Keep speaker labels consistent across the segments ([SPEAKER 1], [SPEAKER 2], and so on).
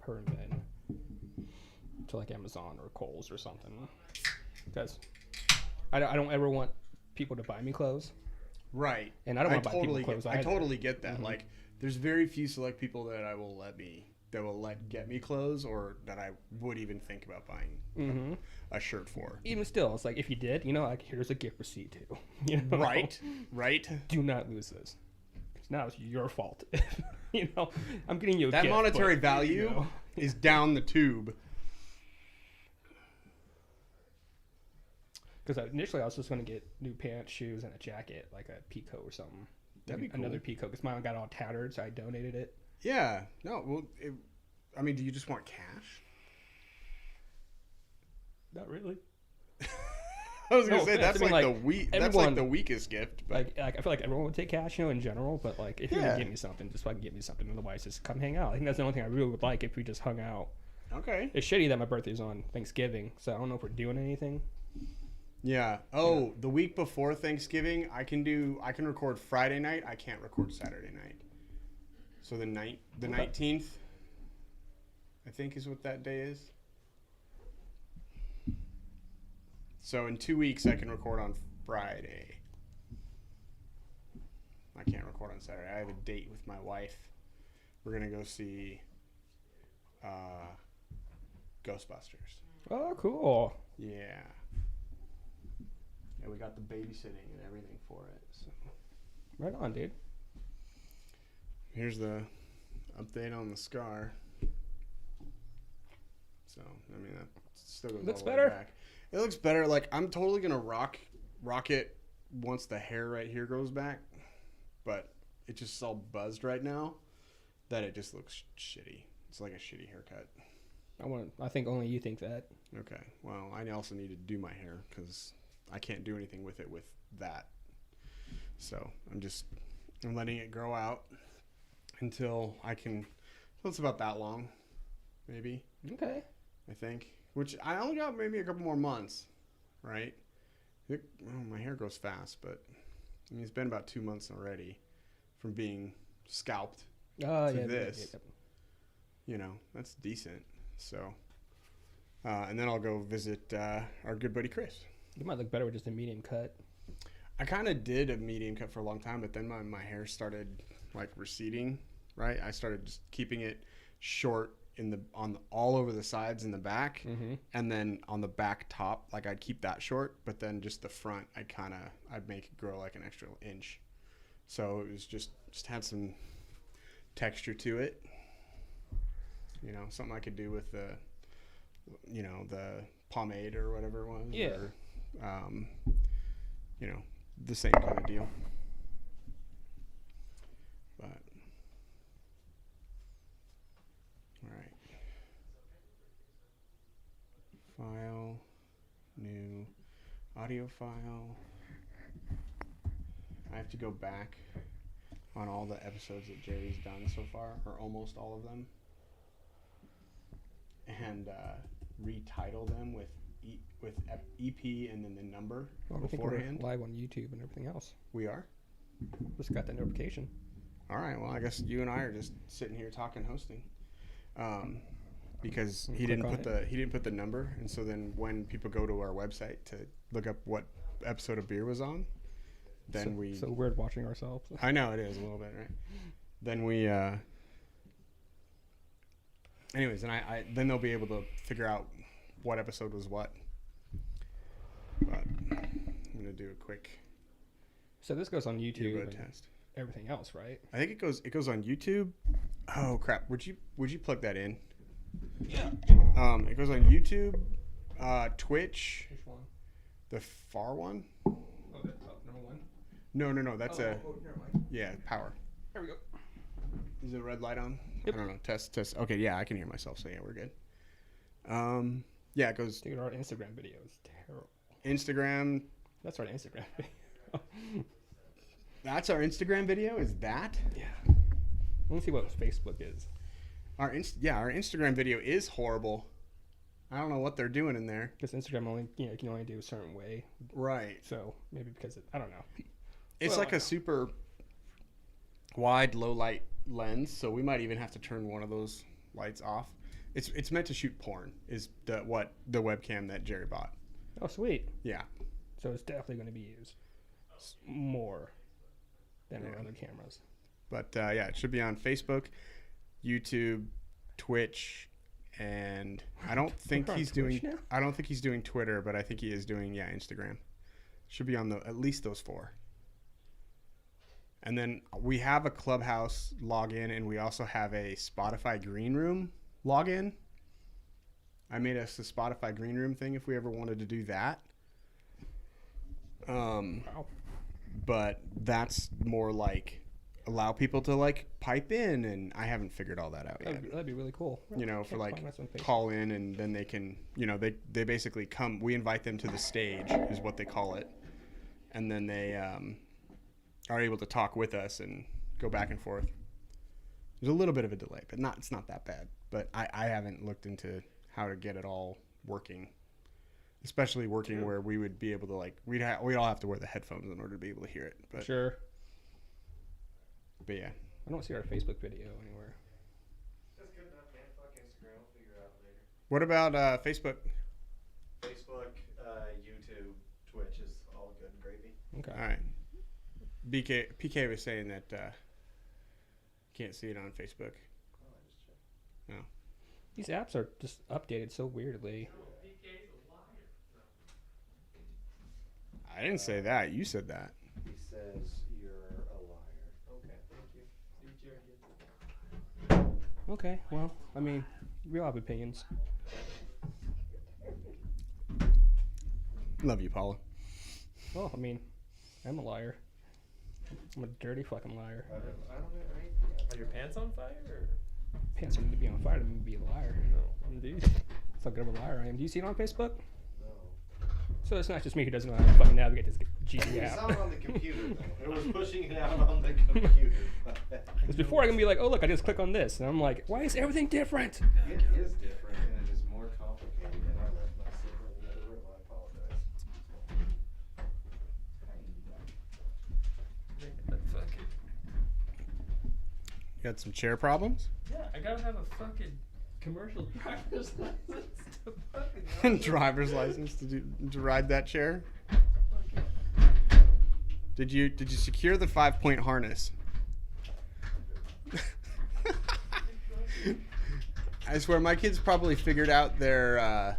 [SPEAKER 1] her and Ben to like Amazon or Kohl's or something. Because I don't ever want people to buy me clothes.
[SPEAKER 2] Right.
[SPEAKER 1] And I don't want to buy people clothes either.
[SPEAKER 2] I totally get that. Mm-hmm. Like, there's very few select people that will let get me clothes, or that I would even think about buying a shirt for.
[SPEAKER 1] Even still, it's like, if you did, like, here's a gift receipt too. You know?
[SPEAKER 2] Right.
[SPEAKER 1] Do not lose this. Because now it's your fault. I'm getting you a
[SPEAKER 2] that
[SPEAKER 1] gift.
[SPEAKER 2] That monetary value is down the tube.
[SPEAKER 1] Because initially I was just going to get new pants, shoes, and a jacket, like a Pico or something.
[SPEAKER 2] That'd be cool.
[SPEAKER 1] Another Pico, because mine got all tattered, so I donated it.
[SPEAKER 2] Yeah. No, well, do you just want cash?
[SPEAKER 1] Not really.
[SPEAKER 2] I was going to say, that's like the weakest gift.
[SPEAKER 1] But. Like I feel like everyone would take cash, in general, but like, if you're going to give me something, just fucking give me something. Otherwise, just come hang out. I think that's the only thing I really would like if we just hung out.
[SPEAKER 2] Okay.
[SPEAKER 1] It's shitty that my birthday's on Thanksgiving, so I don't know if we're doing anything.
[SPEAKER 2] Yeah. Oh, the week before Thanksgiving, I can record Friday night. I can't record Saturday night. So the 19th, I think, is what that day is. So in 2 weeks, I can record on Friday. I can't record on Saturday. I have a date with my wife. We're gonna go see Ghostbusters.
[SPEAKER 1] Oh, cool.
[SPEAKER 2] Yeah. Yeah, we got the babysitting and everything for it. So.
[SPEAKER 1] Right on, dude.
[SPEAKER 2] Here's the update on the scar. So, that still goes
[SPEAKER 1] looks
[SPEAKER 2] all the
[SPEAKER 1] better.
[SPEAKER 2] Way back. It looks better. Like, I'm totally going to rock it once the hair right here grows back. But it just all buzzed right now that it just looks shitty. It's like a shitty haircut.
[SPEAKER 1] I think only you think that.
[SPEAKER 2] Okay. Well, I also need to do my hair because I can't do anything with it with that. So I'm letting it grow out until I can. Well, it's about that long, maybe.
[SPEAKER 1] Okay.
[SPEAKER 2] I think. Which I only got maybe a couple more months, right? My hair grows fast, but it's been about 2 months already from being scalped to this. Yeah. That's decent. So, and then I'll go visit our good buddy Chris.
[SPEAKER 1] You might look better with just a medium cut.
[SPEAKER 2] I kind of did a medium cut for a long time, but then my hair started like receding, right? I started just keeping it short all over the sides and the back, and then on the back top, like I'd keep that short, but then just the front, I'd make it grow like an extra inch. So it was just had some texture to it, something I could do with the pomade or whatever it was.
[SPEAKER 1] Yeah.
[SPEAKER 2] Or, the same kind of deal. But, all right. File, new audio file. I have to go back on all the episodes that Jerry's done so far, or almost all of them, and retitle them with EP and then the number beforehand.
[SPEAKER 1] I think we're live on YouTube and everything else.
[SPEAKER 2] We are?
[SPEAKER 1] Just got the notification.
[SPEAKER 2] All right. Well, I guess you and I are just sitting here talking hosting, because he didn't put the number, and so then when people go to our website to look up what episode of Beer was on, then
[SPEAKER 1] so weird watching ourselves.
[SPEAKER 2] I know it is a little bit, right? Then we anyways, and I then they'll be able to figure out what episode was what. But I'm gonna do a quick.
[SPEAKER 1] So this goes on YouTube and
[SPEAKER 2] test.
[SPEAKER 1] Everything else, right?
[SPEAKER 2] I think it goes on YouTube. Oh crap! Would you plug that in?
[SPEAKER 1] Yeah.
[SPEAKER 2] It goes on YouTube, Twitch.
[SPEAKER 1] Which one?
[SPEAKER 2] The far one.
[SPEAKER 1] Oh, that's number one.
[SPEAKER 2] No. That's
[SPEAKER 1] never mind.
[SPEAKER 2] Yeah, power.
[SPEAKER 1] There we go.
[SPEAKER 2] Is the red light on?
[SPEAKER 1] Yep.
[SPEAKER 2] I don't know. Test. Okay, yeah, I can hear myself, so yeah, we're good. Yeah, it goes.
[SPEAKER 1] Dude, our Instagram video is terrible.
[SPEAKER 2] Instagram.
[SPEAKER 1] That's our Instagram video.
[SPEAKER 2] That's our Instagram video? Is that?
[SPEAKER 1] Yeah. Let's see what Facebook is.
[SPEAKER 2] Our Instagram video is horrible. I don't know what they're doing in there.
[SPEAKER 1] Because Instagram only, you can only do a certain way.
[SPEAKER 2] Right.
[SPEAKER 1] So maybe because I don't know.
[SPEAKER 2] It's like a super wide low light lens, so we might even have to turn one of those lights off. It's meant to shoot porn. Is the webcam that Jerry bought.
[SPEAKER 1] Oh, sweet.
[SPEAKER 2] Yeah.
[SPEAKER 1] So it's definitely going to be used more than our other cameras.
[SPEAKER 2] But yeah, it should be on Facebook, YouTube, Twitch, and I don't think he's doing.
[SPEAKER 1] Now?
[SPEAKER 2] I don't think he's doing Twitter, but I think he is doing Instagram. Should be on at least those 4. And then we have a Clubhouse login, and we also have a Spotify Green Room login. I made us a Spotify Green Room thing if we ever wanted to do that.
[SPEAKER 1] Wow.
[SPEAKER 2] But that's more like allow people to like pipe in, and I haven't figured all that out yet.
[SPEAKER 1] That'd be really cool.
[SPEAKER 2] You know, for like call in, and then they can, you know, they basically come. We invite them to the stage, is what they call it, and then they are able to talk with us and go back and forth. There's a little bit of a delay, but it's not that bad. But I haven't looked into how to get it all working, especially working where we would be able to like we'd all have to wear the headphones in order to be able to hear it. But
[SPEAKER 1] sure.
[SPEAKER 2] But yeah,
[SPEAKER 1] I don't see our Facebook video anywhere.
[SPEAKER 3] That's good enough, man. Fuck Instagram. We'll figure it out later.
[SPEAKER 2] what about Facebook?
[SPEAKER 3] Facebook, YouTube, Twitch is all good and gravy.
[SPEAKER 1] Okay.
[SPEAKER 2] All right. PK was saying that can't see it on Facebook.
[SPEAKER 3] Oh, I just checked.
[SPEAKER 2] No.
[SPEAKER 1] These apps are just updated so weirdly.
[SPEAKER 3] PK's a liar. No.
[SPEAKER 2] I didn't say that. You said that.
[SPEAKER 3] He says you're a liar. Okay, thank you. See you, Jerry.
[SPEAKER 1] Okay, well, I mean, we all have opinions.
[SPEAKER 2] Love you, Paula.
[SPEAKER 1] Well, I mean, I'm a liar. I'm a dirty fucking liar.
[SPEAKER 3] I don't know. Are your pants on fire? Or?
[SPEAKER 1] Pants don't need to be on fire to be a liar.
[SPEAKER 3] No, indeed.
[SPEAKER 1] That's how good of a liar I am. Do you see it on Facebook?
[SPEAKER 3] No.
[SPEAKER 1] So it's not just me who doesn't know how to fucking navigate this GG
[SPEAKER 3] It's
[SPEAKER 1] app.
[SPEAKER 3] not on the computer, though. It was pushing it out on the computer.
[SPEAKER 1] Because before I can be like, oh look, I just click on this, and I'm like, why is everything different?
[SPEAKER 3] It is different, and it is more complicated, and I left my slipper in the other room. I apologize.
[SPEAKER 2] You had some chair problems?
[SPEAKER 4] Yeah, I gotta have a fucking commercial driver's license to fucking
[SPEAKER 2] Driver's license to ride that chair? Did you secure the 5-point harness? I swear my kids probably figured out their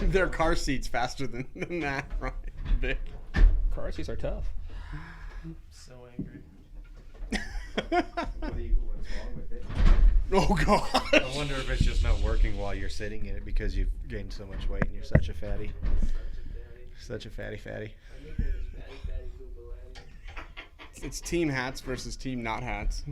[SPEAKER 2] their car seats faster than that, right, Vic?
[SPEAKER 1] Car seats are tough.
[SPEAKER 4] so angry.
[SPEAKER 3] What's wrong with it?
[SPEAKER 2] Oh God!
[SPEAKER 5] I wonder if it's just not working while you're sitting in it because you've gained so much weight and you're such a fatty. Such a fatty.
[SPEAKER 2] It's team hats versus team not hats.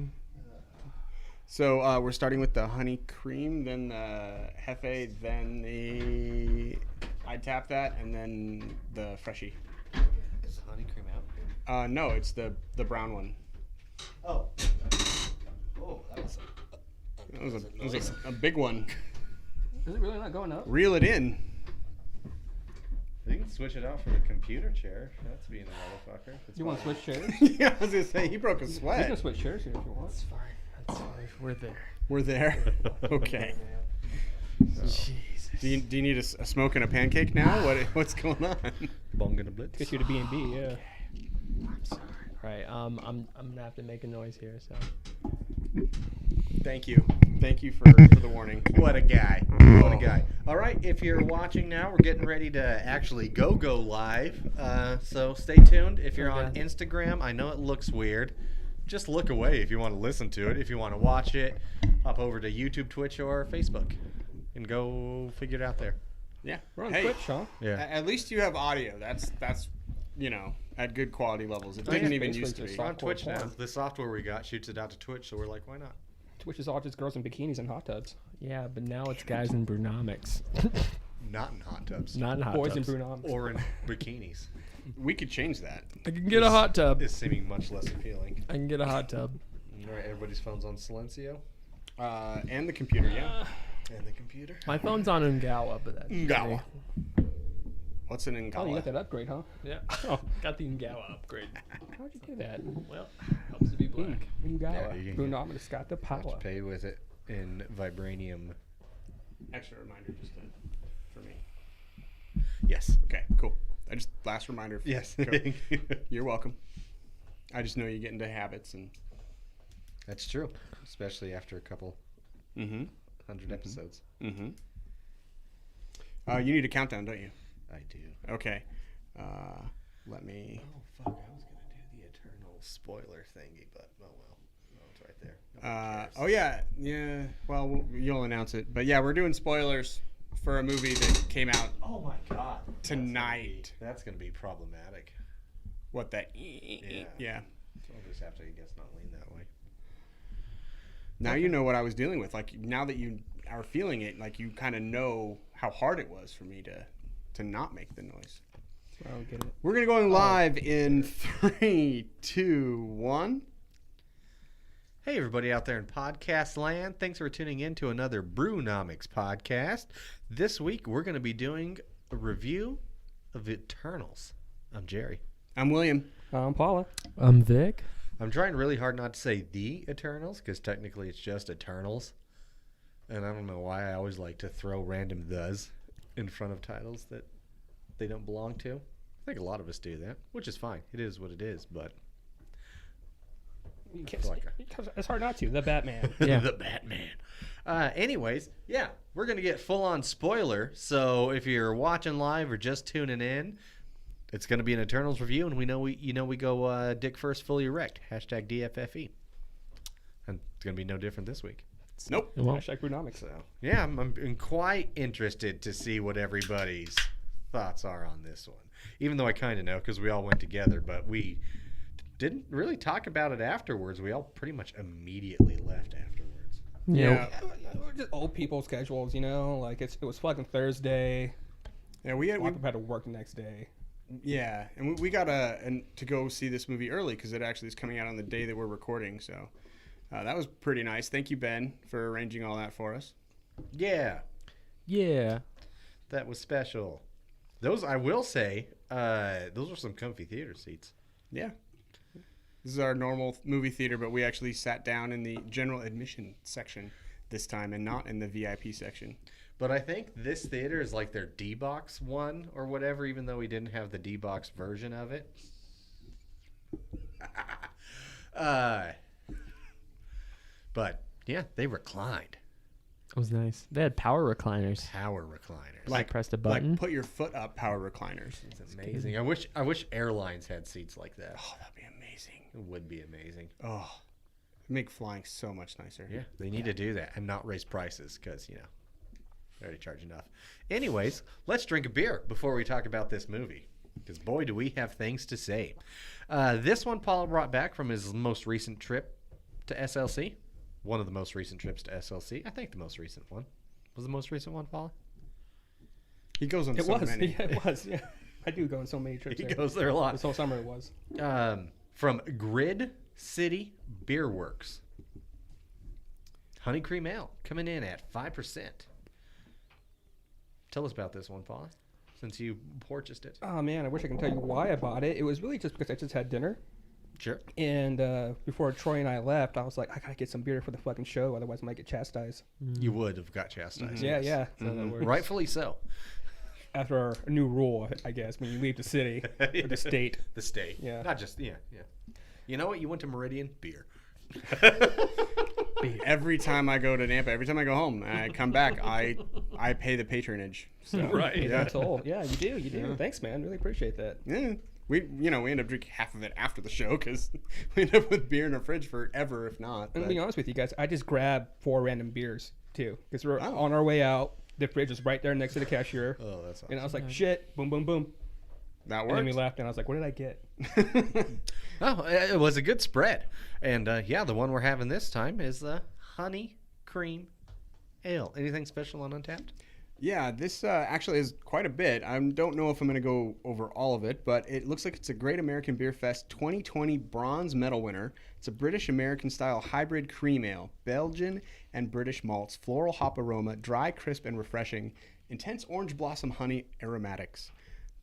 [SPEAKER 2] So we're starting with the honey cream, then the Hefe, then the I tap that, and then the freshie.
[SPEAKER 5] Is the honey cream out?
[SPEAKER 2] No, it's the brown one.
[SPEAKER 3] Oh. Oh, that was
[SPEAKER 2] a big one.
[SPEAKER 1] Is it really not going up?
[SPEAKER 2] Reel it in.
[SPEAKER 5] You can switch it out for the computer chair. That's being a motherfucker.
[SPEAKER 1] You want to switch chairs?
[SPEAKER 2] Yeah, I was gonna say he broke a
[SPEAKER 1] You
[SPEAKER 2] sweat.
[SPEAKER 1] can switch chairs here if you want.
[SPEAKER 4] That's fine. That's fine. We're there.
[SPEAKER 2] We're there. Okay.
[SPEAKER 4] Jesus.
[SPEAKER 2] Do you need a smoke and a pancake now? What's going on?
[SPEAKER 5] Bong and a blitz.
[SPEAKER 1] Get you to B&B, yeah.
[SPEAKER 4] I'm sorry. All right. I'm gonna have to make a noise here. So.
[SPEAKER 2] Thank you for the warning.
[SPEAKER 5] What a guy. What a guy. All right, if you're watching now, we're getting ready to actually go live. So stay tuned. If you're on Instagram, I know it looks weird. Just look away if you want to listen to it. If you want to watch it, hop over to YouTube, Twitch, or Facebook and go figure it out there.
[SPEAKER 2] Yeah.
[SPEAKER 1] We're on
[SPEAKER 2] Hey,
[SPEAKER 1] Twitch, huh?
[SPEAKER 5] Yeah.
[SPEAKER 2] At least you have audio. That's at good quality levels. It didn't even used to be.
[SPEAKER 5] We're on Twitch now.
[SPEAKER 1] porn.
[SPEAKER 5] The software we got shoots it out to Twitch, so we're like, why not?
[SPEAKER 1] Twitch is all just girls in bikinis and hot tubs.
[SPEAKER 4] Yeah, but now it's guys in Brewnomics.
[SPEAKER 5] Not in hot tubs.
[SPEAKER 4] Not in hot
[SPEAKER 1] Boys
[SPEAKER 4] tubs.
[SPEAKER 1] in Brewnomics.
[SPEAKER 5] Or in bikinis.
[SPEAKER 2] We could change that.
[SPEAKER 4] I can get a hot tub.
[SPEAKER 5] It's seeming much less appealing.
[SPEAKER 4] I can get a hot tub.
[SPEAKER 5] All right, everybody's phone's on Silencio.
[SPEAKER 2] And the computer, yeah.
[SPEAKER 5] And the computer.
[SPEAKER 4] My phone's on Ungawa, but that's
[SPEAKER 2] Ngawa. What's an Ngala?
[SPEAKER 1] Oh, you got that upgrade, huh?
[SPEAKER 4] Yeah.
[SPEAKER 1] Oh.
[SPEAKER 4] Got the Ungawa upgrade.
[SPEAKER 1] How'd you do that?
[SPEAKER 4] Well, helps to be black.
[SPEAKER 1] Ngawa.
[SPEAKER 5] Yeah, you can
[SPEAKER 1] Brewnomics got the
[SPEAKER 5] Have to
[SPEAKER 1] power.
[SPEAKER 5] pay with it. in vibranium.
[SPEAKER 2] Extra reminder for me.
[SPEAKER 5] Yes.
[SPEAKER 2] Okay, cool. Last reminder.
[SPEAKER 5] Yes.
[SPEAKER 2] You're welcome. I just know you get into habits and.
[SPEAKER 5] That's true, especially after a couple 100 episodes.
[SPEAKER 2] Mm-hmm. You need a countdown, don't you?
[SPEAKER 5] I do.
[SPEAKER 2] Okay. Let me.
[SPEAKER 5] Oh fuck! I was gonna do the eternal spoiler thingy, but oh well. No, it's right there. Nobody cares.
[SPEAKER 2] Yeah. Well, you'll announce it, but yeah, we're doing spoilers for a movie that came out
[SPEAKER 5] Oh my god!
[SPEAKER 2] tonight.
[SPEAKER 5] That's gonna be problematic.
[SPEAKER 2] What that?
[SPEAKER 5] Yeah.
[SPEAKER 2] Yeah.
[SPEAKER 5] So I'll just have to, I guess, not lean that way.
[SPEAKER 2] Now you know what I was dealing with. Like now that you are feeling it, like you kind of know how hard it was for me to not make the noise.
[SPEAKER 1] I don't get it.
[SPEAKER 2] We're gonna go live in 3, 2, 1.
[SPEAKER 5] Hey, everybody out there in podcast land. Thanks for tuning in to another Brewnomics podcast. This week, we're going to be doing a review of Eternals. I'm Jerry.
[SPEAKER 2] I'm William.
[SPEAKER 1] I'm Paula.
[SPEAKER 4] I'm Vic.
[SPEAKER 5] I'm trying really hard not to say the Eternals, because technically it's just Eternals. And I don't know why I always like to throw random thes in front of titles that they don't belong to. I think a lot of us do that, which is fine. It is what it is, but...
[SPEAKER 1] It's hard not to. The Batman.
[SPEAKER 4] Yeah.
[SPEAKER 5] The Batman. Anyways, yeah, we're going to get full-on spoiler. So if you're watching live or just tuning in, it's going to be an Eternals review, and we go dick first, fully erect. Hashtag DFFE. And it's going to be no different this week.
[SPEAKER 2] Nope.
[SPEAKER 4] Well,
[SPEAKER 1] Hashtag Brewnomics.
[SPEAKER 5] So, yeah, I'm quite interested to see what everybody's thoughts are on this one. Even though I kind of know because we all went together, but we didn't really talk about it afterwards. We all pretty much immediately left afterwards.
[SPEAKER 1] Yeah. We're just old people schedules, you know? Like, it was fucking Thursday.
[SPEAKER 2] Yeah, we
[SPEAKER 1] had to work the next day.
[SPEAKER 2] Yeah, and we got to go see this movie early because it actually is coming out on the day that we're recording. So that was pretty nice. Thank you, Ben, for arranging all that for us.
[SPEAKER 5] Yeah,
[SPEAKER 4] yeah.
[SPEAKER 5] that was special. Those, I will say, those were some comfy theater seats.
[SPEAKER 2] Yeah. This is our normal movie theater, but we actually sat down in the general admission section this time and not in the VIP section.
[SPEAKER 5] But I think this theater is like their D-Box one or whatever, even though we didn't have the D-Box version of it. But, yeah, they reclined.
[SPEAKER 4] It was nice. They had power recliners.
[SPEAKER 5] Power recliners.
[SPEAKER 4] Like pressed a button.
[SPEAKER 2] Like put your foot up power recliners.
[SPEAKER 5] It's amazing. I wish airlines had seats like that.
[SPEAKER 2] Oh, that'd be amazing.
[SPEAKER 5] It would be amazing.
[SPEAKER 2] Oh, make flying so much nicer.
[SPEAKER 5] Yeah, they need to do that and not raise prices because, they already charge enough. Anyways, let's drink a beer before we talk about this movie because, boy, do we have things to say. This one Paul brought back from his most recent trip to SLC. One of the most recent trips to SLC. I think the most recent one. Was the most recent one, Paul?
[SPEAKER 2] He goes on
[SPEAKER 1] It
[SPEAKER 2] so
[SPEAKER 1] was.
[SPEAKER 2] many.
[SPEAKER 1] Yeah, it was. Yeah. I do go on so many trips.
[SPEAKER 5] He
[SPEAKER 1] there.
[SPEAKER 5] goes there a lot.
[SPEAKER 1] This whole summer it was.
[SPEAKER 5] From Grid City Beer Works. Honey Cream Ale coming in at 5%. Tell us about this one, Paul, since you purchased it.
[SPEAKER 1] Oh, man. I wish I could tell you why I bought it. It was really just because I just had dinner.
[SPEAKER 5] Sure.
[SPEAKER 1] And before Troy and I left, I was like, I got to get some beer for the fucking show. Otherwise, I might get chastised.
[SPEAKER 5] You would have got chastised.
[SPEAKER 1] Yeah,
[SPEAKER 5] yes.
[SPEAKER 1] yeah. So that works.
[SPEAKER 5] Rightfully so.
[SPEAKER 1] After our new rule, I guess, when you leave the city or the state.
[SPEAKER 5] The state.
[SPEAKER 1] Yeah.
[SPEAKER 5] Not just, yeah. You know what? You went to Meridian? Beer.
[SPEAKER 2] Every time I go to Nampa, every time I go home, and I come back, I pay the patronage. So,
[SPEAKER 5] Right.
[SPEAKER 1] Yeah,
[SPEAKER 2] Yeah.
[SPEAKER 1] that's all. Yeah, you do. You do.
[SPEAKER 2] Yeah.
[SPEAKER 1] Thanks, man. Really appreciate that.
[SPEAKER 2] Yeah. We end up drinking half of it after the show because we end up with beer in our fridge forever, if not.
[SPEAKER 1] And to be honest with you guys, I just grabbed 4 random beers too because we're
[SPEAKER 2] Oh.
[SPEAKER 1] on our way out. The fridge was right there next to the cashier,
[SPEAKER 5] Oh, that's awesome.
[SPEAKER 1] and I was like, "Shit!" Boom, boom, boom.
[SPEAKER 2] That
[SPEAKER 1] And then we
[SPEAKER 2] works.
[SPEAKER 1] left, and I was like, "What did I get?"
[SPEAKER 5] Oh, it was a good spread. And, the one we're having this time is the Honey Cream Ale. Anything special on Untapped?
[SPEAKER 2] Yeah, this actually is quite a bit. I don't know if I'm going to go over all of it, but it looks like it's a Great American Beer Fest 2020 bronze medal winner. It's a British-American style hybrid cream ale, Belgian and British malts, floral hop aroma, dry, crisp, and refreshing, intense orange blossom honey aromatics.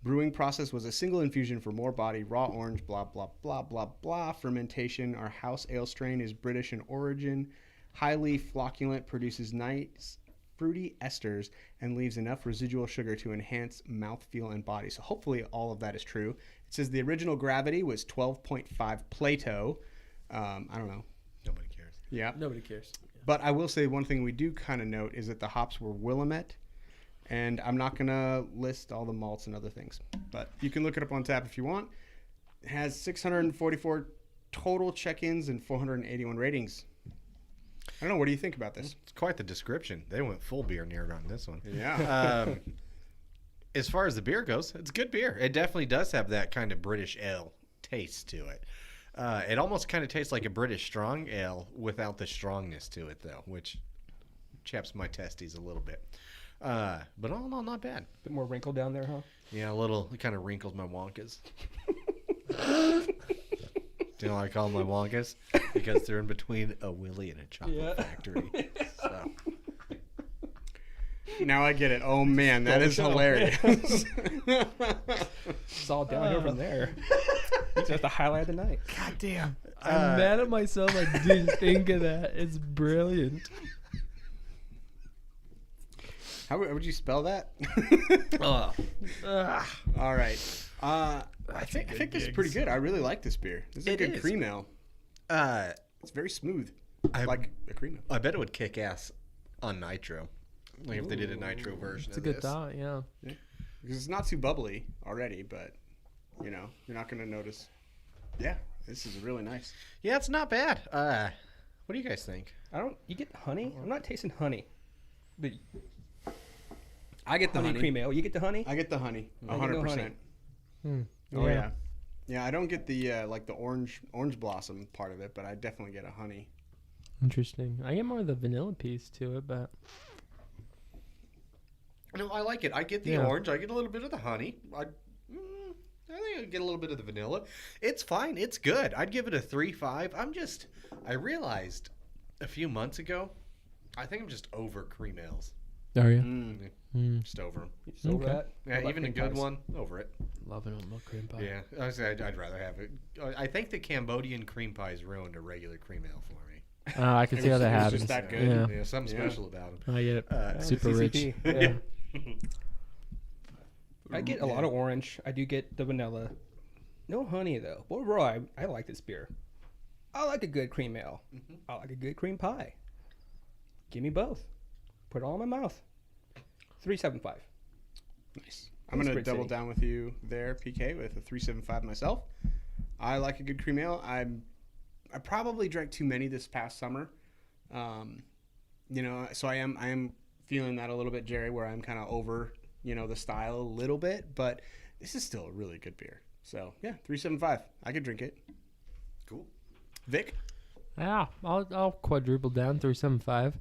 [SPEAKER 2] Brewing process was a single infusion for more body, raw orange, blah, blah, blah, blah, blah. Fermentation, our house ale strain is British in origin. highly flocculent, produces nice fruity esters, and leaves enough residual sugar to enhance mouthfeel and body. So hopefully all of that is true. It says the original gravity was 12.5 Plato. I don't know.
[SPEAKER 5] Nobody cares.
[SPEAKER 2] Yeah.
[SPEAKER 4] Nobody cares.
[SPEAKER 2] But I will say one thing we do kind of note is that the hops were Willamette. And I'm not going to list all the malts and other things. But you can look it up on tap if you want. It has 644 total check-ins and 481 ratings. I don't know. What do you think about this?
[SPEAKER 5] It's quite the description. They went full beer nerd on this one.
[SPEAKER 2] Yeah.
[SPEAKER 5] As far as the beer goes, it's good beer. It definitely does have that kind of British ale taste to it. It almost kind of tastes like a British strong ale without the strongness to it, though, which chaps my testes a little bit. But all in all, not bad.
[SPEAKER 1] Bit more wrinkle down there, huh?
[SPEAKER 5] Yeah, a little. It kind of wrinkles my wonkas. Do you know why I call them my wonkas? Because they're in between a willy and a chocolate factory. So.
[SPEAKER 2] Now I get it. Oh, man. That is hilarious.
[SPEAKER 1] It's all downhill from there. It's just the highlight of the night.
[SPEAKER 4] God damn. I'm mad at myself. I didn't think of that. It's brilliant.
[SPEAKER 2] How would you spell that? All right. I think this is pretty good. I really like this beer. This is a good cream ale. It's very smooth. Like a cream ale.
[SPEAKER 5] I bet it would kick ass on nitro. Like if they did a nitro version
[SPEAKER 4] It's
[SPEAKER 5] of
[SPEAKER 4] a good
[SPEAKER 5] this.
[SPEAKER 4] thought, yeah.
[SPEAKER 2] Because it's not too bubbly already, but, you know, you're not going to notice. Yeah, this is really nice.
[SPEAKER 5] Yeah, it's not bad. What do you guys think?
[SPEAKER 1] You get honey? I'm not tasting honey. The
[SPEAKER 2] I get the honey.
[SPEAKER 1] cream ale. You get the honey?
[SPEAKER 2] I get the honey.
[SPEAKER 1] I get no
[SPEAKER 2] 100%.
[SPEAKER 1] honey.
[SPEAKER 2] Oh, yeah. Yeah, I don't get the, like, the orange blossom part of it, but I definitely get a honey.
[SPEAKER 4] Interesting. I get more of the vanilla piece to it, but...
[SPEAKER 5] No, I like it. I get the orange. I get a little bit of the honey. I think I get a little bit of the vanilla. It's fine. It's good. I'd give it a 3.5. I realized a few months ago, I think I'm just over cream ales.
[SPEAKER 4] Are you?
[SPEAKER 5] Just over them.
[SPEAKER 1] You just over that?
[SPEAKER 5] Yeah,
[SPEAKER 1] What
[SPEAKER 5] even a
[SPEAKER 1] about
[SPEAKER 5] good
[SPEAKER 1] cream pies?
[SPEAKER 5] one, over it.
[SPEAKER 4] Loving it with cream pie.
[SPEAKER 5] Yeah, honestly, I'd rather have it. I think the Cambodian cream pies ruined a regular cream ale for me.
[SPEAKER 4] I can see how that
[SPEAKER 2] It was
[SPEAKER 4] happens.
[SPEAKER 2] just that good.
[SPEAKER 4] Yeah.
[SPEAKER 5] Yeah, something special about them.
[SPEAKER 4] I get it. Super
[SPEAKER 1] CCP.
[SPEAKER 4] rich.
[SPEAKER 1] Yeah. I get a lot of orange. I do get the vanilla. No honey, though. But overall, I like this beer. I like a good cream ale. I like a good cream pie. Give me both. Put it all in my mouth. 3.75.
[SPEAKER 2] Nice. I'm going to double down with you there, PK, with a 3.75 myself. I like a good cream ale. I probably drank too many this past summer. You know, so I am feeling that a little bit, Jerry, where I'm kind of over, you know, the style a little bit, but this is still a really good beer. So, yeah, 3.75. I could drink it.
[SPEAKER 5] Cool.
[SPEAKER 2] Vic?
[SPEAKER 4] Yeah, I'll quadruple down 3.75.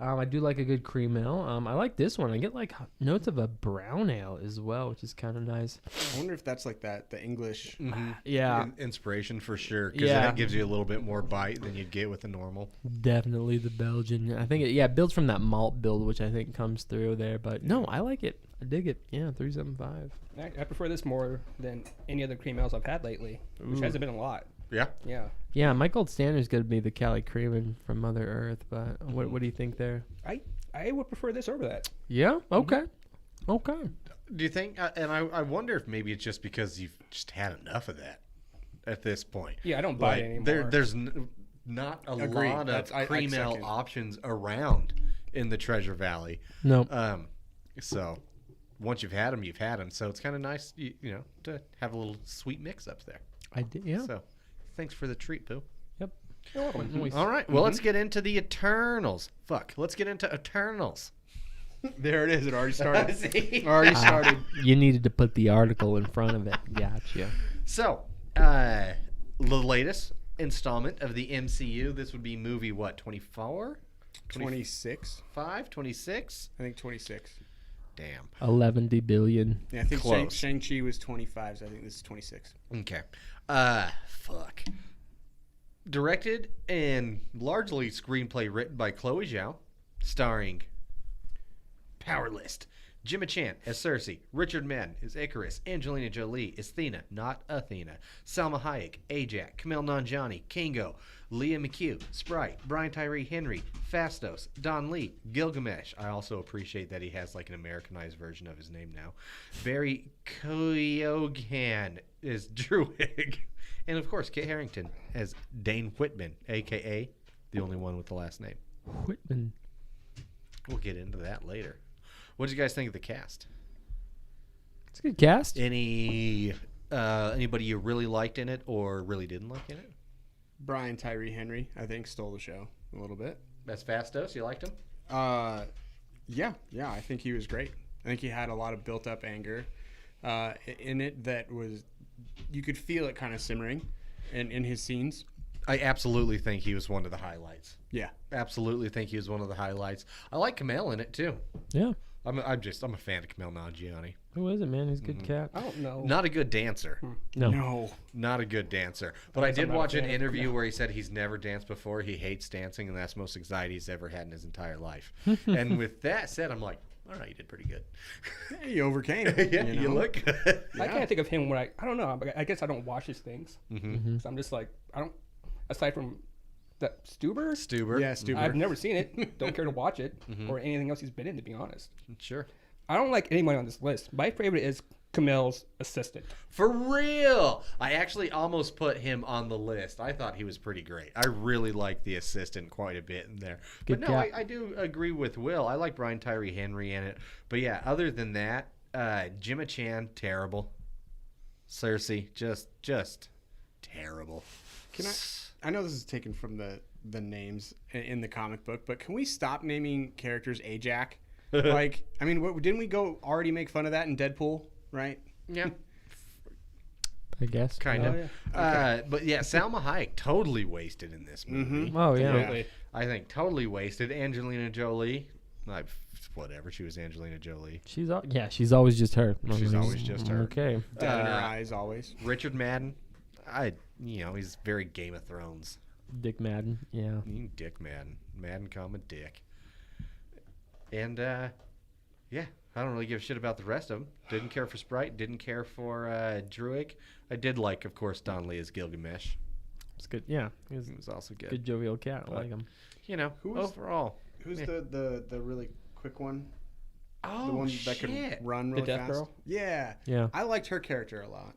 [SPEAKER 4] I do like a good cream ale. I like this one. I get like notes of a brown ale as well, which is kind of nice.
[SPEAKER 2] I wonder if that's like that, the English.
[SPEAKER 4] Yeah,
[SPEAKER 5] Inspiration for sure, because
[SPEAKER 4] Yeah.
[SPEAKER 5] that gives you a little bit more bite than you'd get with the normal.
[SPEAKER 4] definitely the Belgian. I think it builds from that malt build, which I think comes through there. But no, I like it. I dig it. Yeah, 3.75.
[SPEAKER 1] I prefer this more than any other cream ales I've had lately, which hasn't been a lot.
[SPEAKER 5] Yeah.
[SPEAKER 1] Yeah.
[SPEAKER 4] Yeah, my gold standard is going to be the Cali Creamin' from Mother Earth. But what do you think there?
[SPEAKER 1] I would prefer this over that.
[SPEAKER 4] Yeah. Okay. Okay.
[SPEAKER 5] Do you think? And I wonder if maybe it's just because you've just had enough of that at this point.
[SPEAKER 1] Yeah, I don't buy it anymore.
[SPEAKER 5] There's not a
[SPEAKER 2] Agreed.
[SPEAKER 5] lot of
[SPEAKER 2] I
[SPEAKER 5] cream ale
[SPEAKER 2] second.
[SPEAKER 5] options around in the Treasure Valley.
[SPEAKER 4] No.
[SPEAKER 5] So once you've had them, you've had them. So it's kind of nice, you know, to have a little sweet mix up there.
[SPEAKER 4] I did. Yeah.
[SPEAKER 5] So thanks for the treat, Pooh.
[SPEAKER 4] Yep.
[SPEAKER 5] All right. Well, let's get into the Eternals. Let's get into Eternals.
[SPEAKER 2] There it is. It already started.
[SPEAKER 5] See?
[SPEAKER 2] Already started.
[SPEAKER 4] You needed to put the article in front of it. Gotcha.
[SPEAKER 5] So, the latest installment of the MCU. This would be movie, what, 24?
[SPEAKER 2] 26.
[SPEAKER 5] 26?
[SPEAKER 2] I think 26.
[SPEAKER 5] Damn.
[SPEAKER 4] 11 billion.
[SPEAKER 2] Yeah, I think
[SPEAKER 5] Close.
[SPEAKER 2] Shang-Chi was 25, so I think this is 26.
[SPEAKER 5] Okay. Fuck. Directed and largely screenplay written by Chloe Zhao, starring Power List, Jimmy Chan as Cersei. Richard Madden as Icarus. Angelina Jolie as Athena, not Athena. Salma Hayek, Ajax. Kumail Nanjiani, Kingo. Leah McHugh, Sprite. Brian Tyree Henry, Fastos. Don Lee, Gilgamesh. I also appreciate that he has like an Americanized version of his name now. Barry Keoghan as Druig. And of course, Kit Harington as Dane Whitman, a.k.a. the only one with the last name.
[SPEAKER 4] Whitman.
[SPEAKER 5] We'll get into that later. What did you guys think of the cast?
[SPEAKER 4] It's a good cast.
[SPEAKER 5] Anybody you really liked in it or really didn't like in it?
[SPEAKER 2] Brian Tyree Henry, I think, stole the show a little bit.
[SPEAKER 5] That's Fastos. You liked him?
[SPEAKER 2] Yeah, I think he was great. I think he had a lot of built-up anger in it that was, you could feel it kind of simmering in his scenes.
[SPEAKER 5] I absolutely think he was one of the highlights.
[SPEAKER 2] Yeah.
[SPEAKER 5] Absolutely think he was one of the highlights. I like Kumail in it too.
[SPEAKER 4] Yeah.
[SPEAKER 5] I'm a fan of Kumail Nanjiani.
[SPEAKER 4] Who is it, man? He's a good cat.
[SPEAKER 1] I don't know.
[SPEAKER 5] Not a good dancer.
[SPEAKER 4] No.
[SPEAKER 5] Not a good dancer. But I
[SPEAKER 1] guess
[SPEAKER 5] did
[SPEAKER 1] I'm not a
[SPEAKER 5] watch an
[SPEAKER 1] fan of
[SPEAKER 5] interview where he said he's never danced before. He hates dancing, and that's the most anxiety he's ever had in his entire life. And with that said, I'm like, all right, you did pretty good.
[SPEAKER 2] Yeah, he overcame it.
[SPEAKER 5] Yeah, you look good.
[SPEAKER 1] I can't think of him when I don't know. I guess I don't watch his things. So I'm just like, I don't, aside from that Stuber.
[SPEAKER 5] Stuber.
[SPEAKER 2] Yeah, Stuber.
[SPEAKER 1] I've never seen it. Don't care to watch it or anything else he's been in, to be honest.
[SPEAKER 5] Sure.
[SPEAKER 1] I don't like anyone on this list. My favorite is Kumail's assistant.
[SPEAKER 5] For real. I actually almost put him on the list. I thought he was pretty great. I really liked the assistant quite a bit in there.
[SPEAKER 4] Good
[SPEAKER 5] But no,
[SPEAKER 4] cat.
[SPEAKER 5] I do agree with Will. I like Brian Tyree Henry in it. But yeah, other than that, Jimmy Chan, terrible. Cersei, just terrible.
[SPEAKER 2] I know this is taken from the names in the comic book, but can we stop naming characters Ajax? Like, I mean, didn't we go already make fun of that in Deadpool, right?
[SPEAKER 5] Yeah.
[SPEAKER 4] I guess.
[SPEAKER 5] Kind
[SPEAKER 1] Oh,
[SPEAKER 5] of.
[SPEAKER 1] yeah.
[SPEAKER 5] But yeah, Salma Hayek totally wasted in this movie.
[SPEAKER 4] Oh, yeah.
[SPEAKER 1] Absolutely.
[SPEAKER 5] I think totally wasted. Angelina Jolie, whatever. She was Angelina Jolie.
[SPEAKER 4] She's always just her.
[SPEAKER 5] She's always just her.
[SPEAKER 4] Okay.
[SPEAKER 2] Dead in her eyes always.
[SPEAKER 5] Richard Madden, he's very Game of Thrones.
[SPEAKER 4] Dick Madden. Yeah.
[SPEAKER 5] Dick Madden. Madden, comma, Dick. And, yeah, I don't really give a shit about the rest of them. Didn't care for Sprite. Didn't care for Druig. I did like, of course, Don Lee as Gilgamesh.
[SPEAKER 4] It's good. Yeah. He was
[SPEAKER 5] It was also
[SPEAKER 4] a
[SPEAKER 5] good.
[SPEAKER 4] good jovial cat. I like him.
[SPEAKER 5] Overall.
[SPEAKER 2] Who's the really quick one?
[SPEAKER 5] Oh,
[SPEAKER 2] The one that could run really
[SPEAKER 1] Death
[SPEAKER 2] fast?
[SPEAKER 1] Girl?
[SPEAKER 2] Yeah.
[SPEAKER 4] Yeah.
[SPEAKER 2] I liked her character a lot.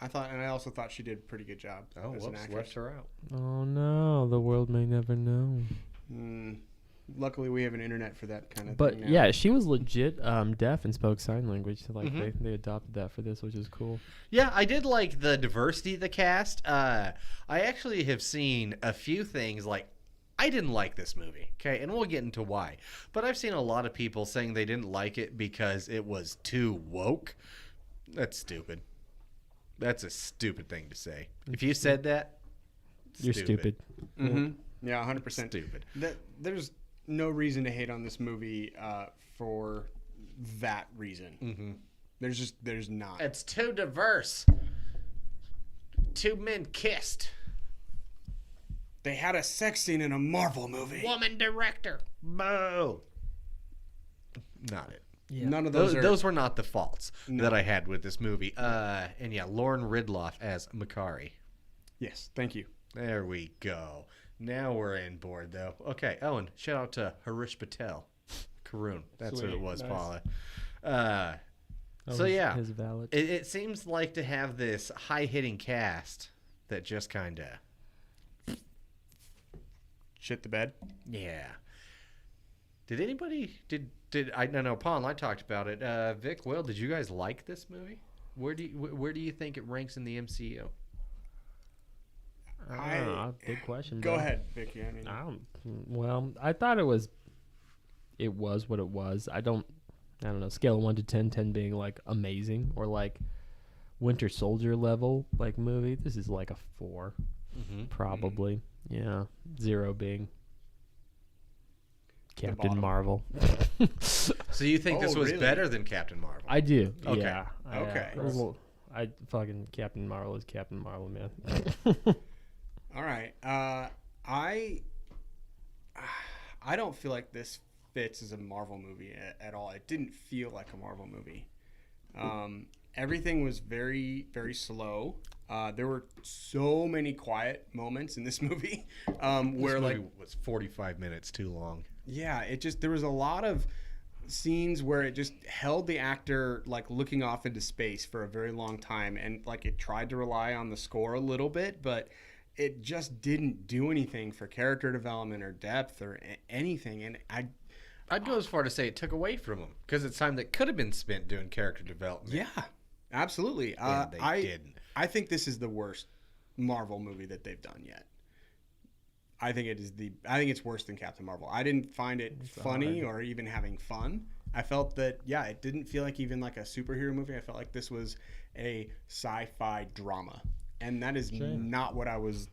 [SPEAKER 2] I also thought she did a pretty good job as an
[SPEAKER 5] Whoops,
[SPEAKER 2] actress.
[SPEAKER 5] left her out.
[SPEAKER 4] Oh, no. The world may never know.
[SPEAKER 2] Luckily, we have an internet for that kind of
[SPEAKER 4] But
[SPEAKER 2] thing now.
[SPEAKER 4] yeah, she was legit deaf and spoke sign language. So, like they adopted that for this, which is cool.
[SPEAKER 5] Yeah, I did like the diversity of the cast. I actually have seen a few things like I didn't like this movie, okay, and we'll get into why. But I've seen a lot of people saying they didn't like it because it was too woke. That's stupid. That's a stupid thing to say. If you said that,
[SPEAKER 4] You're stupid.
[SPEAKER 2] Yeah, 100%.
[SPEAKER 5] Stupid.
[SPEAKER 2] There's no reason to hate on this movie for that reason. There's not.
[SPEAKER 5] It's too diverse. Two men kissed.
[SPEAKER 2] They had a sex scene in a Marvel movie.
[SPEAKER 5] Woman director. Boo. Not it.
[SPEAKER 4] Yeah.
[SPEAKER 2] None of those are.
[SPEAKER 5] Those were not the faults that I had with this movie. And yeah, Lauren Ridloff as Makari.
[SPEAKER 2] Yes, thank you.
[SPEAKER 5] There we go. Now we're in board, though. Okay, Owen, shout out to Harish Patel. Karun. That's
[SPEAKER 1] Sweet.
[SPEAKER 5] who it was,
[SPEAKER 1] Nice.
[SPEAKER 5] Paula.
[SPEAKER 4] That
[SPEAKER 5] So
[SPEAKER 4] was
[SPEAKER 5] yeah,
[SPEAKER 4] his valet.
[SPEAKER 5] it seems like to have this high-hitting cast that just kind of,
[SPEAKER 2] Shit the bed.
[SPEAKER 5] yeah. Did anybody, did I know Paul and I talked about it. Vic, Will, did you guys like this movie? Where do you think it ranks in the MCU?
[SPEAKER 4] Big question.
[SPEAKER 2] Go
[SPEAKER 4] bro.
[SPEAKER 2] ahead, Vicky. I mean,
[SPEAKER 4] Well, I thought it was what it was. I don't know. Scale of 1 to 10, 10 being like amazing or like Winter Soldier level like movie. This is like a 4, probably. Yeah, 0 being Captain
[SPEAKER 2] bottom.
[SPEAKER 4] Marvel.
[SPEAKER 5] So you think this
[SPEAKER 2] Oh,
[SPEAKER 5] was
[SPEAKER 2] really?
[SPEAKER 5] better than Captain Marvel?
[SPEAKER 4] I do.
[SPEAKER 5] Okay.
[SPEAKER 4] Yeah.
[SPEAKER 2] Okay.
[SPEAKER 4] I fucking Captain Marvel is Captain Marvel, man.
[SPEAKER 2] all right. I don't feel like this fits as a Marvel movie at all. It didn't feel like a Marvel movie. Everything was very, very slow. There were so many quiet moments in this movie where
[SPEAKER 5] This movie was 45 minutes too long.
[SPEAKER 2] Yeah, there was a lot of scenes where it just held the actor like looking off into space for a very long time, and like it tried to rely on the score a little bit, but it just didn't do anything for character development or depth or anything. And
[SPEAKER 5] I'd go as far to say it took away from him because it's time that could have been spent doing character development.
[SPEAKER 2] yeah, absolutely.
[SPEAKER 5] And they didn't.
[SPEAKER 2] I think this is the worst Marvel movie that they've done yet. I think it's worse than Captain Marvel. I didn't find it funny or even having fun. I felt that, it didn't feel like even like a superhero movie. I felt like this was a sci-fi drama. And that is not what I was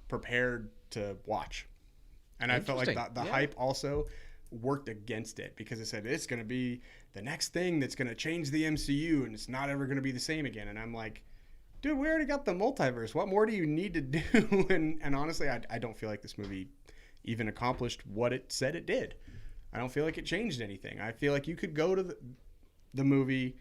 [SPEAKER 2] prepared to watch. And I felt like the hype also worked against it because it said it's going to be the next thing that's going to change the MCU and it's not ever going to be the same again. And I'm like, dude, we already got the multiverse. What more do you need to do? And honestly, I don't feel like this movie even accomplished what it said it did. I don't feel like it changed anything. I feel like you could go to the movie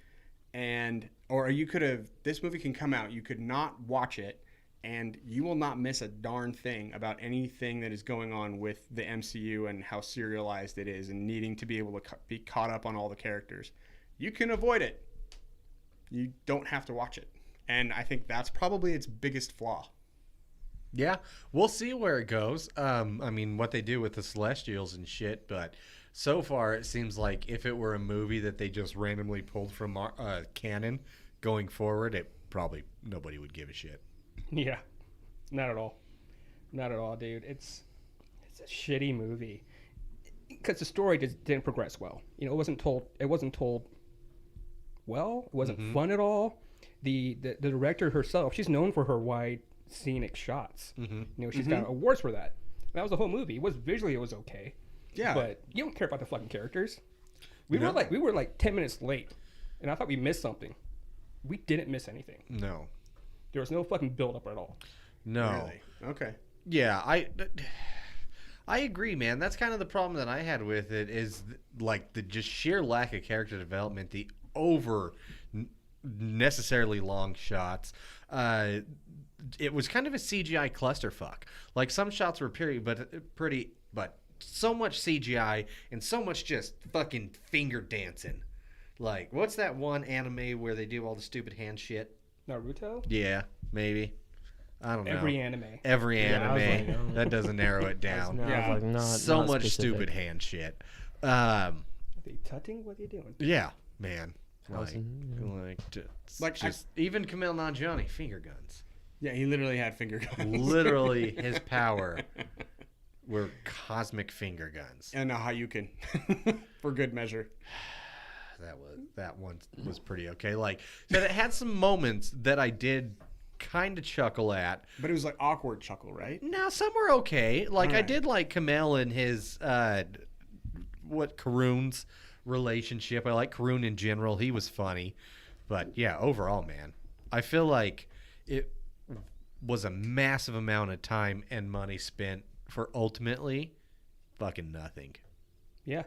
[SPEAKER 2] this movie can come out. You could not watch it and you will not miss a darn thing about anything that is going on with the MCU and how serialized it is and needing to be able to be caught up on all the characters. You can avoid it. You don't have to watch it. And I think that's probably its biggest flaw.
[SPEAKER 5] Yeah, we'll see where it goes. I mean, what they do with the Celestials and shit, but so far it seems like if it were a movie that they just randomly pulled from canon going forward, it probably nobody would give a shit.
[SPEAKER 1] Yeah, not at all. Not at all, dude. It's a shitty movie because the story just didn't progress well. You know, it wasn't told well. It wasn't fun at all. The director herself, she's known for her wide scenic shots. You know, she's got awards for that. That was the whole movie. It was okay.
[SPEAKER 2] Yeah,
[SPEAKER 1] but you don't care about the fucking characters. We were like 10 minutes late, and I thought we missed something. We didn't miss anything.
[SPEAKER 5] No,
[SPEAKER 1] there was no fucking build up at all.
[SPEAKER 5] No.
[SPEAKER 2] Really? Okay.
[SPEAKER 5] Yeah, I agree, man. That's kind of the problem that I had with it is like the just sheer lack of character development, the necessarily long shots. It was kind of a CGI clusterfuck. Like some shots were pretty, but so much CGI and so much just fucking finger dancing. Like, what's that one anime where they do all the stupid hand shit?
[SPEAKER 1] Naruto?
[SPEAKER 5] Yeah, maybe. I don't know.
[SPEAKER 1] Every anime.
[SPEAKER 5] Like, that doesn't narrow it down. So much
[SPEAKER 4] specific.
[SPEAKER 5] stupid hand shit.
[SPEAKER 1] Are they tutting? What are you doing?
[SPEAKER 5] Yeah, man.
[SPEAKER 2] Like,
[SPEAKER 5] just even Kumail Nanjiani, finger guns.
[SPEAKER 2] Yeah, he literally had finger guns.
[SPEAKER 5] Literally, his power were cosmic finger guns.
[SPEAKER 2] And a Hayukin, for good measure.
[SPEAKER 5] That one was pretty okay. Like, but it had some moments that I did kind of chuckle at.
[SPEAKER 2] But it was like awkward chuckle, right?
[SPEAKER 5] No, some were okay. Like, I did like Kumail and his Karun's relationship. I like Karun in general. He was funny. But yeah, overall, man, I feel like it was a massive amount of time and money spent for ultimately fucking nothing.
[SPEAKER 1] Yeah.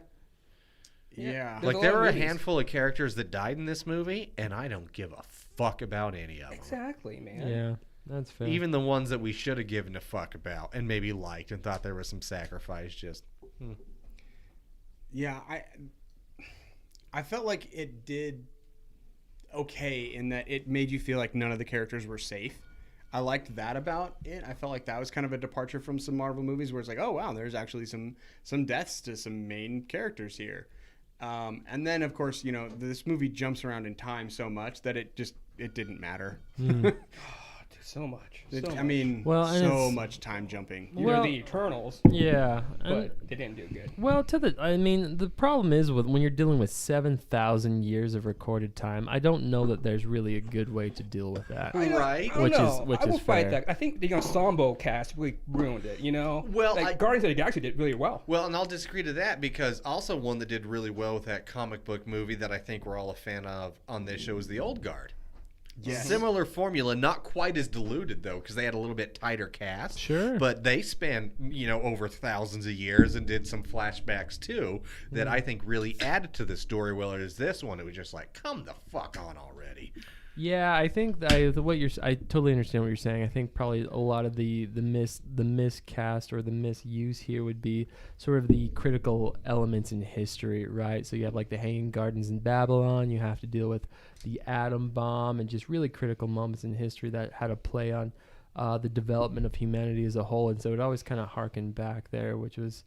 [SPEAKER 2] Yeah.
[SPEAKER 5] Like, there were a handful of characters that died in this movie, and I don't give a fuck about any of them.
[SPEAKER 1] Exactly, man.
[SPEAKER 4] Yeah, that's fair.
[SPEAKER 5] Even the ones that we should have given a fuck about and maybe liked and thought there was some sacrifice, just...
[SPEAKER 2] Yeah, I felt like it did okay in that it made you feel like none of the characters were safe. I liked that about it. I felt like that was kind of a departure from some Marvel movies where it's like, oh wow, there's actually some deaths to some main characters here. And then of course, you know, this movie jumps around in time so much that it didn't matter.
[SPEAKER 1] So much.
[SPEAKER 2] I mean,
[SPEAKER 4] Well, and
[SPEAKER 2] so
[SPEAKER 4] it's-
[SPEAKER 2] much time jumping.
[SPEAKER 1] You know, the Eternals,
[SPEAKER 4] Yeah, and-
[SPEAKER 1] but they didn't do good.
[SPEAKER 4] well, the problem is when you're dealing with 7,000 years of recorded time, I don't know that there's really a good way to deal with that.
[SPEAKER 5] Right?
[SPEAKER 1] I don't
[SPEAKER 4] Which
[SPEAKER 1] know.
[SPEAKER 4] is- which
[SPEAKER 1] I will
[SPEAKER 4] is
[SPEAKER 1] fight
[SPEAKER 4] fair.
[SPEAKER 1] that. I think the ensemble cast really ruined it. You know,
[SPEAKER 5] Well,
[SPEAKER 1] like Guardians of the Galaxy did really well.
[SPEAKER 5] Well, and I'll disagree to that because also one that did really well with that comic book movie that I think we're all a fan of on this show is The Old Guard.
[SPEAKER 2] Yes.
[SPEAKER 5] Similar formula, not quite as diluted though, because they had a little bit tighter cast.
[SPEAKER 4] Sure.
[SPEAKER 5] But they spanned, over thousands of years and did some flashbacks too that I think really added to the story. Whereas this one, it was just like, come the fuck on already.
[SPEAKER 4] Yeah, I think I totally understand what you're saying. I think probably a lot of the miscast or the misuse here would be sort of the critical elements in history, right? So you have like the Hanging Gardens in Babylon. You have to deal with the atom bomb and just really critical moments in history that had a play on the development of humanity as a whole. And so it always kind of harkened back there, which was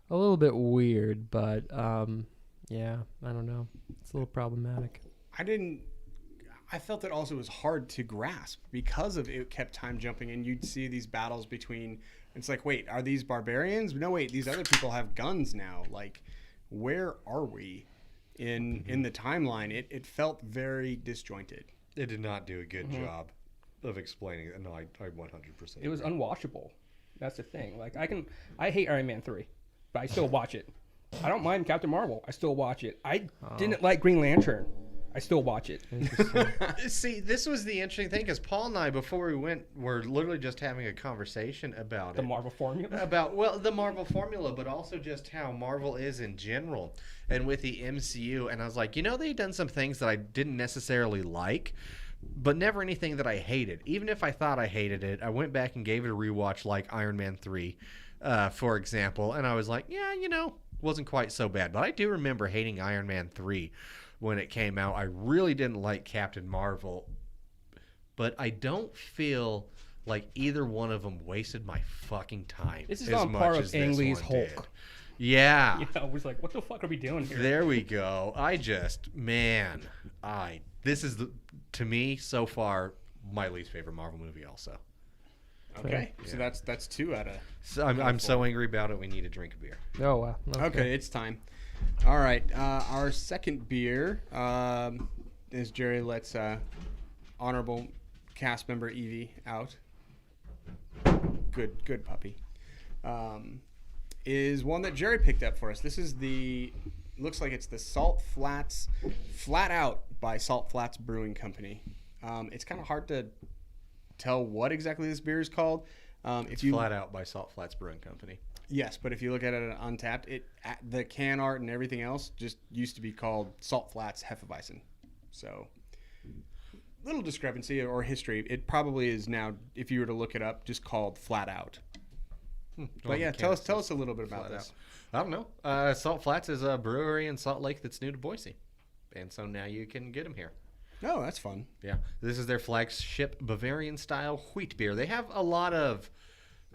[SPEAKER 4] a little bit weird. But yeah, I don't know. It's a little problematic.
[SPEAKER 2] I felt it also was hard to grasp because of it kept time jumping, and you'd see these battles between. It's like, wait, are these barbarians? No, wait, these other people have guns now. Like, where are we in the timeline? It felt very disjointed.
[SPEAKER 5] It did not do a good job of explaining it. No, I 100%.
[SPEAKER 1] It was unwatchable. That's the thing. Like I hate Iron Man 3, but I still watch it. I don't mind Captain Marvel. I still watch it. I didn't like Green Lantern. I still watch it.
[SPEAKER 5] See, this was the interesting thing because Paul and I, before we went, were literally just having a conversation about
[SPEAKER 1] The Marvel formula?
[SPEAKER 5] About the Marvel formula, but also just how Marvel is in general and with the MCU. And I was like, they've done some things that I didn't necessarily like, but never anything that I hated. Even if I thought I hated it, I went back and gave it a rewatch like Iron Man 3, for example. And I was like, yeah, wasn't quite so bad. But I do remember hating Iron Man 3 when it came out. I really didn't like Captain Marvel, but I don't feel like either one of them wasted my fucking time.
[SPEAKER 1] This is on par with Ang Lee's Hulk.
[SPEAKER 5] Did. Yeah.
[SPEAKER 1] I was like, what the fuck are we doing here?
[SPEAKER 5] There we go. This is to me so far my least favorite Marvel movie also.
[SPEAKER 2] Okay,
[SPEAKER 5] Yeah.
[SPEAKER 2] so that's 2 out of.
[SPEAKER 5] So I'm so angry about it. We need to drink a beer.
[SPEAKER 4] Oh, wow.
[SPEAKER 2] Okay, it's time. All right, our second beer is Jerry lets honorable cast member Evie out. Good puppy. Is one that Jerry picked up for us. This is looks like it's the Salt Flats Flat Out by Salt Flats Brewing Company. It's kind of hard to tell what exactly this beer is called.
[SPEAKER 5] It's Flat Out by Salt Flats Brewing Company.
[SPEAKER 2] Yes, but if you look at it on Untapped, the can art and everything else just used to be called Salt Flats Hefeweizen. So, little discrepancy or history. It probably is now, if you were to look it up, just called Flat Out. But yeah, tell us a little bit about this.
[SPEAKER 5] I don't know. Salt Flats is a brewery in Salt Lake that's new to Boise, and so now you can get them here.
[SPEAKER 2] Oh, that's fun.
[SPEAKER 5] Yeah, this is their flagship Bavarian-style wheat beer. They have a lot of,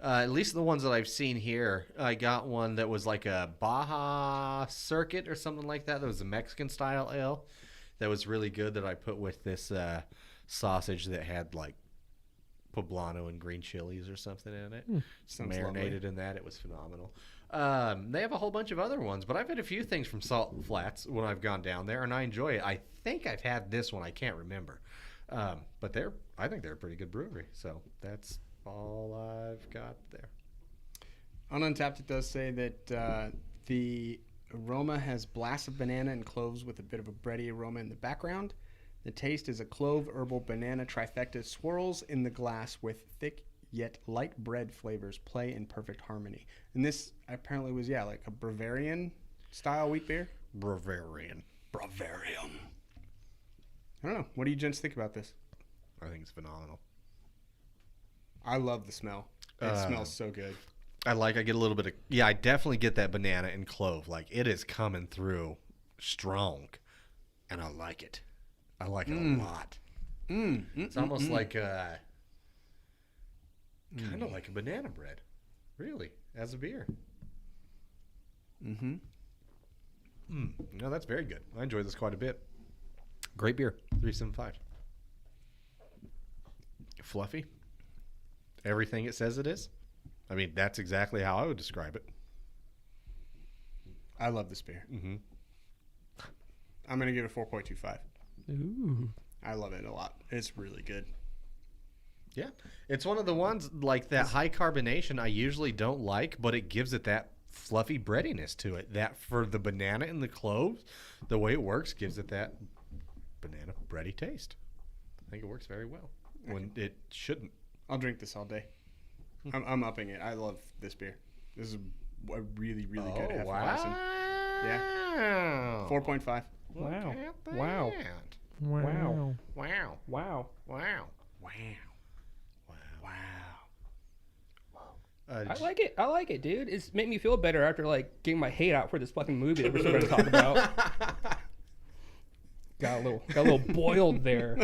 [SPEAKER 5] at least the ones that I've seen here. I got one that was like a Baja Circuit or something like that. That was a Mexican-style ale that was really good that I put with this sausage that had like poblano and green chilies or something in it.
[SPEAKER 2] Sounds
[SPEAKER 5] Marinated
[SPEAKER 2] lovely.
[SPEAKER 5] in that. It was phenomenal. They have a whole bunch of other ones, but I've had a few things from Salt Flats when I've gone down there, and I enjoy it. I think I've had this one. I can't remember. But I think they're a pretty good brewery. So that's all I've got there.
[SPEAKER 2] On Untapped, it does say that the aroma has blasts of banana and cloves with a bit of a bready aroma in the background. The taste is a clove, herbal, banana trifecta swirls in the glass with thick yet light bread flavors play in perfect harmony. And this apparently was, like a Bavarian style wheat beer.
[SPEAKER 5] Bavarian.
[SPEAKER 2] I don't know. What do you gents think about this?
[SPEAKER 5] I think it's phenomenal.
[SPEAKER 2] I love the smell. It smells so good.
[SPEAKER 5] I get a little bit of, I definitely get that banana and clove. Like, it is coming through strong, and I like it. I like it a lot. It's almost like kind of like a banana bread, really, as a beer. No, that's very good. I enjoy this quite a bit. Great beer, 375. Fluffy. Everything it says it is. I mean, that's exactly how I would describe it.
[SPEAKER 2] I love this beer. I'm going to give it a 4.25.
[SPEAKER 4] Ooh.
[SPEAKER 2] I love it a lot. It's really good.
[SPEAKER 5] Yeah. It's one of the ones, like that high carbonation I usually don't like, but it gives it that fluffy breadiness to it. That for the banana and the cloves, the way it works gives it that banana bready taste. think it works very well when it shouldn't.
[SPEAKER 2] I'll drink this all day. I'm upping it. I love this beer. This is a really, really good Hefeweizen.
[SPEAKER 5] Wow.
[SPEAKER 2] Yeah. 4.5.
[SPEAKER 1] Wow.
[SPEAKER 5] Look at
[SPEAKER 1] Wow.
[SPEAKER 5] that.
[SPEAKER 1] Wow.
[SPEAKER 5] Wow.
[SPEAKER 1] Wow.
[SPEAKER 5] Wow.
[SPEAKER 1] I like it. I like it, dude. It's made me feel better after like getting my hate out for this fucking movie that we're still going to talk about. Got a little boiled there.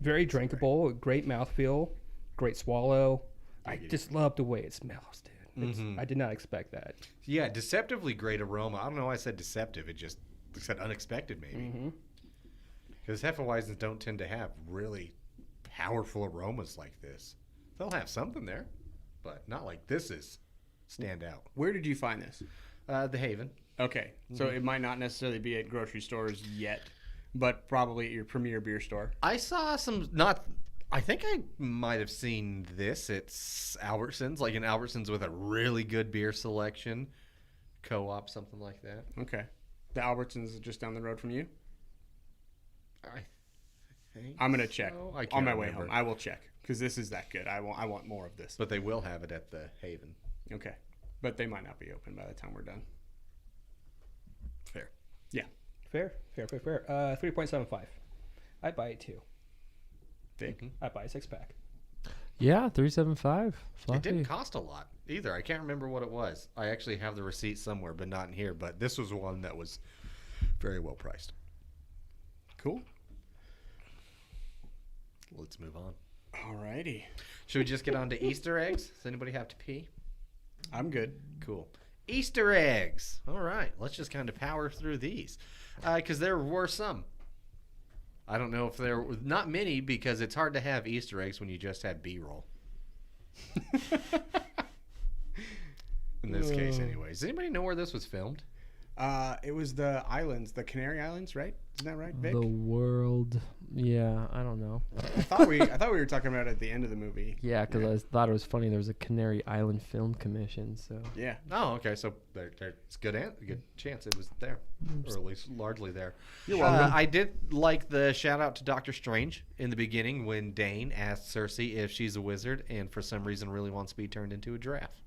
[SPEAKER 1] Very drinkable, great mouthfeel, great swallow. I just love the way it smells, dude. I did not expect that.
[SPEAKER 5] Yeah, deceptively great aroma. I don't know why I said deceptive. It just said unexpected, maybe. Because Hefeweizens don't tend to have really powerful aromas like this. They'll have something there, but not like this is stand out.
[SPEAKER 2] Where did you find this?
[SPEAKER 5] The Haven.
[SPEAKER 2] Okay, so it might not necessarily be at grocery stores yet, but probably at your premier beer store.
[SPEAKER 5] I saw some, I think I might have seen this. It's Albertsons, like an Albertsons with a really good beer selection. Co-op, something like that.
[SPEAKER 2] Okay. The Albertsons is just down the road from you?
[SPEAKER 5] I think
[SPEAKER 2] I'm going to check
[SPEAKER 5] so. I can't
[SPEAKER 2] on my way
[SPEAKER 5] remember.
[SPEAKER 2] home. I will check because this is that good. I want more of this.
[SPEAKER 5] But they will have it at the Haven.
[SPEAKER 2] Okay. But they might not be open by the time we're done.
[SPEAKER 5] Fair.
[SPEAKER 2] Yeah.
[SPEAKER 1] Fair. 3.75. I'd buy it too.
[SPEAKER 2] Thick.
[SPEAKER 1] I'd buy a 6-pack.
[SPEAKER 4] Yeah, 375. Fluffy.
[SPEAKER 5] It didn't cost a lot either. I can't remember what it was. I actually have the receipt somewhere, but not in here. But this was one that was very well priced.
[SPEAKER 2] Cool.
[SPEAKER 5] Let's move on.
[SPEAKER 2] Alrighty.
[SPEAKER 5] Should we just get on to Easter eggs? Does anybody have to pee?
[SPEAKER 2] I'm good.
[SPEAKER 5] Cool. Easter eggs. All right. Let's just kind of power through these. Because there were some. I don't know if there were not many because it's hard to have Easter eggs when you just have B-roll. In this case, anyways. Does anybody know where this was filmed?
[SPEAKER 2] It was the islands, the Canary Islands, right? Isn't that right, Vic?
[SPEAKER 4] The world. Yeah, I don't know.
[SPEAKER 2] I thought we were talking about it at the end of the movie.
[SPEAKER 4] Yeah, because I thought it was funny. There was a Canary Island Film Commission, so.
[SPEAKER 2] Yeah.
[SPEAKER 5] Oh, okay. So it's good chance it was there, or at least largely there.
[SPEAKER 2] You're welcome.
[SPEAKER 5] I did like the shout out to Doctor Strange in the beginning when Dane asked Cersei if she's a wizard and for some reason really wants to be turned into a giraffe.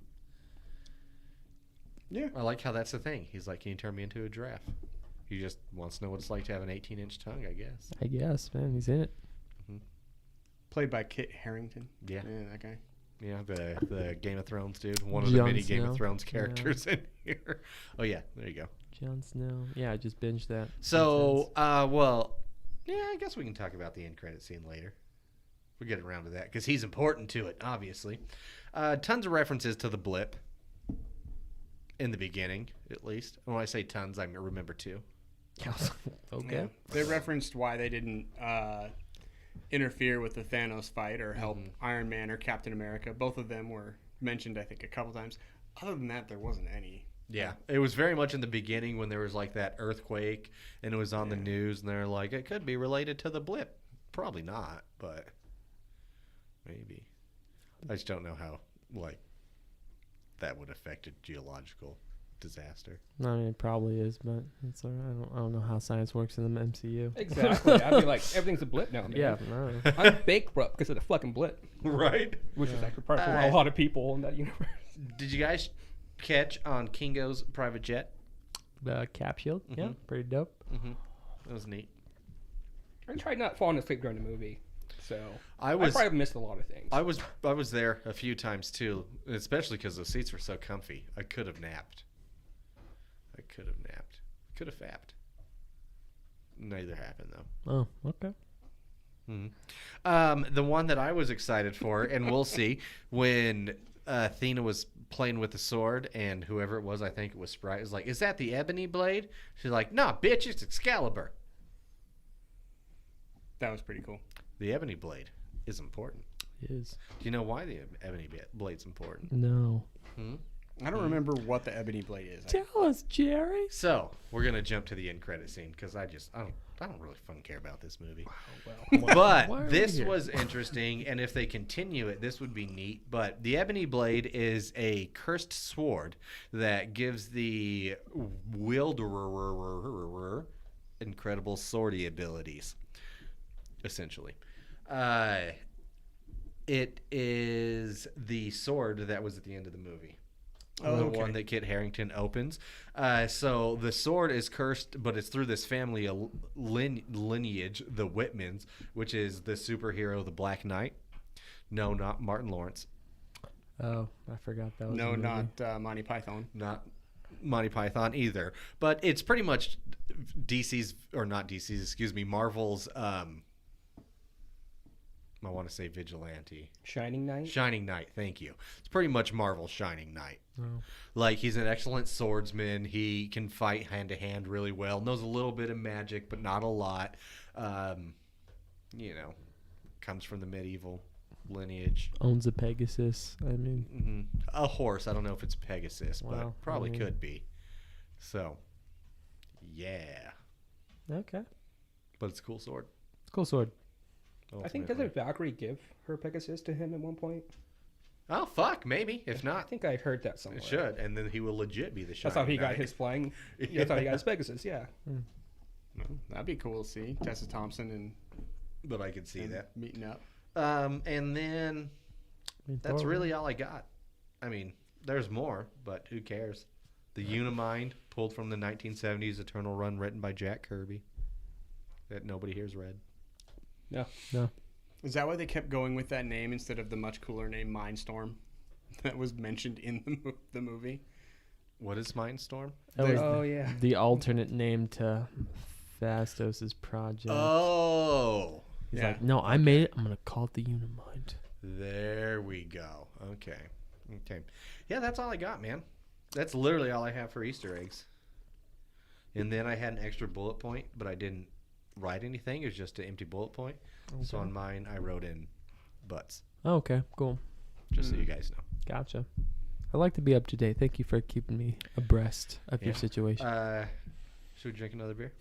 [SPEAKER 2] Yeah.
[SPEAKER 5] I like how that's the thing. He's like, "Can you turn me into a giraffe?" He just wants to know what it's like to have an 18-inch tongue, I guess.
[SPEAKER 4] I guess, man, he's in it.
[SPEAKER 2] Played by Kit Harington.
[SPEAKER 5] Yeah.
[SPEAKER 2] That guy.
[SPEAKER 5] Yeah, the Game of Thrones dude. One of the many Game
[SPEAKER 4] Snow.
[SPEAKER 5] of Thrones characters in here. Oh, yeah. There you go.
[SPEAKER 4] Jon Snow. Yeah, I just binged that.
[SPEAKER 5] So, well, yeah, I guess we can talk about the end credit scene later. We'll get around to that because he's important to it, obviously. Tons of references to the blip in the beginning, at least. When I say tons, I remember two.
[SPEAKER 4] Okay.
[SPEAKER 2] Yeah. They referenced why they didn't interfere with the Thanos fight or help Iron Man or Captain America. Both of them were mentioned, I think, a couple times. Other than that, there wasn't any.
[SPEAKER 5] Yeah, it was very much in the beginning when there was like that earthquake and it was on the news and they're like, it could be related to the blip. Probably not, but maybe. I just don't know how, like, that would affect a geological disaster.
[SPEAKER 4] I mean, it probably is, but it's all right. I don't know how science works in the MCU.
[SPEAKER 1] Exactly. I'd be like, everything's a blip now, man.
[SPEAKER 4] Yeah, no.
[SPEAKER 1] I'm bankrupt because of the fucking blip,
[SPEAKER 5] Right?
[SPEAKER 1] which is actually part of a lot of people in that universe.
[SPEAKER 5] Did you guys catch on Kingo's private jet?
[SPEAKER 4] The cap shield. Yeah, pretty dope.
[SPEAKER 5] That was neat.
[SPEAKER 1] I tried not falling asleep during the movie, so
[SPEAKER 5] I
[SPEAKER 1] I probably missed a lot of things.
[SPEAKER 5] I was there a few times too, especially because the seats were so comfy. I could have napped. Could have fapped. Neither happened though.
[SPEAKER 4] Oh, okay.
[SPEAKER 5] The one that I was excited for, and we'll see when Athena was playing with the sword, and whoever it was, I think it was Sprite, was like, "Is that the Ebony Blade?" She's like, "Nah, bitch, it's Excalibur."
[SPEAKER 2] That was pretty cool.
[SPEAKER 5] The Ebony Blade is important.
[SPEAKER 4] It is.
[SPEAKER 5] Do you know why the Ebony Blade's important?
[SPEAKER 4] No.
[SPEAKER 2] I don't remember what the Ebony Blade is.
[SPEAKER 4] Tell us, Jerry.
[SPEAKER 5] So we're gonna jump to the end credit scene because I don't really fucking care about this movie.
[SPEAKER 4] Why
[SPEAKER 5] But
[SPEAKER 4] are we
[SPEAKER 5] this
[SPEAKER 4] here?
[SPEAKER 5] was interesting, and if they continue it, this would be neat. But the Ebony Blade is a cursed sword that gives the wielderer incredible swordy abilities. essentially. It is the sword that was at the end of the movie.
[SPEAKER 2] Oh,
[SPEAKER 5] The
[SPEAKER 2] okay.
[SPEAKER 5] one that Kit Harington opens. So the sword is cursed, but it's through this family lineage, the Whitmans, which is the superhero, the Black Knight. No, not Martin Lawrence.
[SPEAKER 4] Oh, I forgot that was.
[SPEAKER 2] No,
[SPEAKER 4] a movie.
[SPEAKER 2] not Monty Python.
[SPEAKER 5] Not Monty Python either. But it's pretty much Marvel's, I want to say vigilante.
[SPEAKER 1] Shining Knight.
[SPEAKER 5] Shining Knight, thank you. It's pretty much Marvel's Shining Knight.
[SPEAKER 4] Oh.
[SPEAKER 5] Like, he's an excellent swordsman. He can fight hand-to-hand really well. Knows a little bit of magic, but not a lot. Comes from the medieval lineage.
[SPEAKER 4] Owns a Pegasus. I mean,
[SPEAKER 5] A horse. I don't know if it's Pegasus,
[SPEAKER 4] Wow,
[SPEAKER 5] but probably
[SPEAKER 4] I mean-
[SPEAKER 5] could be. So, yeah.
[SPEAKER 4] okay.
[SPEAKER 5] But it's a cool sword.
[SPEAKER 4] It's a cool sword.
[SPEAKER 1] I think doesn't Valkyrie give her Pegasus to him at one point?
[SPEAKER 5] Oh, fuck, maybe. If
[SPEAKER 1] I
[SPEAKER 5] not,
[SPEAKER 1] think I heard that somewhere.
[SPEAKER 5] it should. And then he will legit be the Shining
[SPEAKER 1] That's how he got
[SPEAKER 5] Knight.
[SPEAKER 1] his flying. Yeah, that's how he got his Pegasus. Yeah.
[SPEAKER 2] No, that'd be cool to see Tessa Thompson
[SPEAKER 5] But I could see
[SPEAKER 2] and
[SPEAKER 5] that.
[SPEAKER 2] meeting up.
[SPEAKER 5] And then
[SPEAKER 4] I mean,
[SPEAKER 5] that's
[SPEAKER 4] Thor-
[SPEAKER 5] really all I got. I mean, there's more, but who cares? The Unimind, pulled from the 1970s Eternal Run, written by Jack Kirby, that nobody here's read.
[SPEAKER 1] No.
[SPEAKER 4] No.
[SPEAKER 2] Is that why they kept going with that name instead of the much cooler name Mindstorm that was mentioned in the movie?
[SPEAKER 5] What is Mindstorm?
[SPEAKER 4] That was
[SPEAKER 1] Oh yeah.
[SPEAKER 4] the alternate name to Phastos' project.
[SPEAKER 5] Oh,
[SPEAKER 4] He's
[SPEAKER 2] yeah.
[SPEAKER 4] like, no, I made it. I'm gonna call it the Unimind.
[SPEAKER 5] there we go. Okay. Yeah, that's all I got, man. That's literally all I have for Easter eggs. And then I had an extra bullet point, but I didn't write anything. It was just an empty bullet point. So on mine, I wrote in butts,
[SPEAKER 4] Oh, okay, cool.
[SPEAKER 5] just so you guys know.
[SPEAKER 4] Gotcha. I like to be up to date. Thank you for keeping me abreast of your
[SPEAKER 5] Yeah.
[SPEAKER 4] situation.
[SPEAKER 5] Should we drink another beer?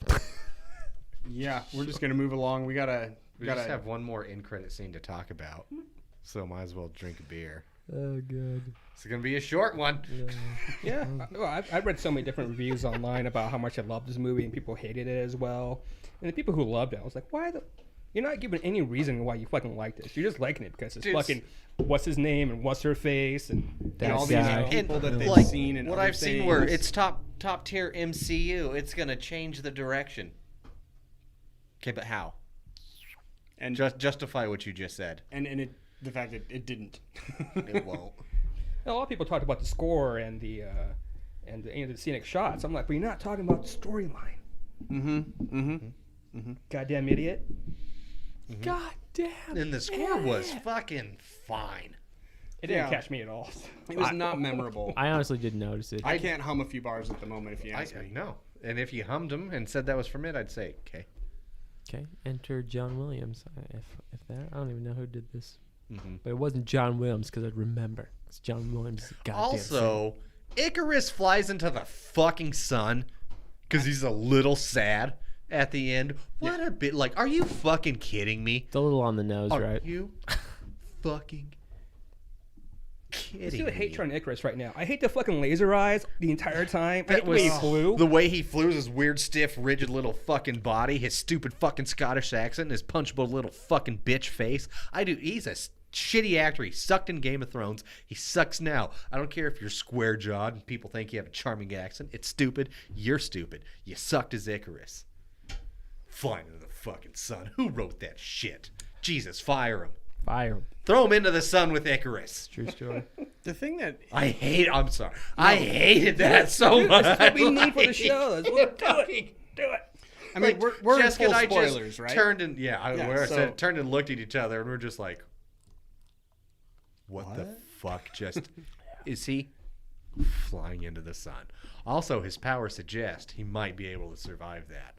[SPEAKER 2] Yeah, we're just gonna move along. We gotta
[SPEAKER 5] Just have one more in credit scene to talk about, so might as well drink a beer.
[SPEAKER 4] Oh, good.
[SPEAKER 5] It's gonna be a short one.
[SPEAKER 1] Yeah. I've read so many different reviews online about how much I loved this movie, and people hated it as well. And the people who loved it, I was like, why the? You're not giving any reason why you fucking like this. You're just liking it because it's
[SPEAKER 5] Dude,
[SPEAKER 1] fucking what's his name and what's her face and
[SPEAKER 2] and all these
[SPEAKER 4] guy.
[SPEAKER 2] people that they've
[SPEAKER 5] like,
[SPEAKER 2] seen and
[SPEAKER 5] what
[SPEAKER 2] other
[SPEAKER 5] I've seen where
[SPEAKER 2] things.
[SPEAKER 5] it's top tier MCU. It's gonna change the direction. Okay, but how?
[SPEAKER 2] and
[SPEAKER 5] Just justify what you just said.
[SPEAKER 2] and the fact that it didn't.
[SPEAKER 5] It won't.
[SPEAKER 1] a lot of people talked about the score and the scenic shots. I'm like, but you're not talking about the storyline. Goddamn idiot.
[SPEAKER 4] God damn.
[SPEAKER 5] And the score was fucking fine.
[SPEAKER 1] It didn't
[SPEAKER 2] Yeah.
[SPEAKER 1] catch me at all.
[SPEAKER 2] It was not memorable.
[SPEAKER 4] I honestly didn't notice it.
[SPEAKER 2] I can't hum a few bars at the moment if you ask me.
[SPEAKER 5] No. And if you hummed them and said that was from it, I'd say, okay.
[SPEAKER 4] Okay, enter John Williams. If that, I don't even know who did this,
[SPEAKER 5] Mm-hmm.
[SPEAKER 4] but it wasn't John Williams because I'd remember. It's John Williams. Goddamn
[SPEAKER 5] Also, Icarus flies into the fucking sun because he's a little sad at the end. What a bit. Like, are you fucking kidding me?
[SPEAKER 4] it's a little on the nose,
[SPEAKER 5] Are
[SPEAKER 4] right?
[SPEAKER 5] you fucking kidding
[SPEAKER 1] Let's do a
[SPEAKER 5] me?
[SPEAKER 1] hate on Icarus right now. I hate the fucking laser eyes the entire time. I hate
[SPEAKER 5] That
[SPEAKER 1] the way he
[SPEAKER 5] was
[SPEAKER 1] flew.
[SPEAKER 5] the way he flew, his weird, stiff, rigid little fucking body, his stupid fucking Scottish accent, and his punchable little fucking bitch face. He's a shitty actor. He sucked in Game of Thrones. He sucks now. I don't care if you're square jawed and people think you have a charming accent. It's stupid. You're stupid. You sucked as Icarus. Flying into the fucking sun. Who wrote that shit? Jesus, fire him.
[SPEAKER 4] Fire him.
[SPEAKER 5] Throw him into the sun with Icarus.
[SPEAKER 4] True story.
[SPEAKER 2] The thing that
[SPEAKER 5] I'm sorry. I hated that so much.
[SPEAKER 1] That's what we need for the show. Let's do it. Do it.
[SPEAKER 2] I mean, we're in
[SPEAKER 5] Jessica
[SPEAKER 2] full
[SPEAKER 5] and I
[SPEAKER 2] spoilers,
[SPEAKER 5] just
[SPEAKER 2] right?
[SPEAKER 5] turned and turned and looked at each other, and we're just like, "What the fuck? Just is he flying into the sun?" Also, his powers suggest he might be able to survive that,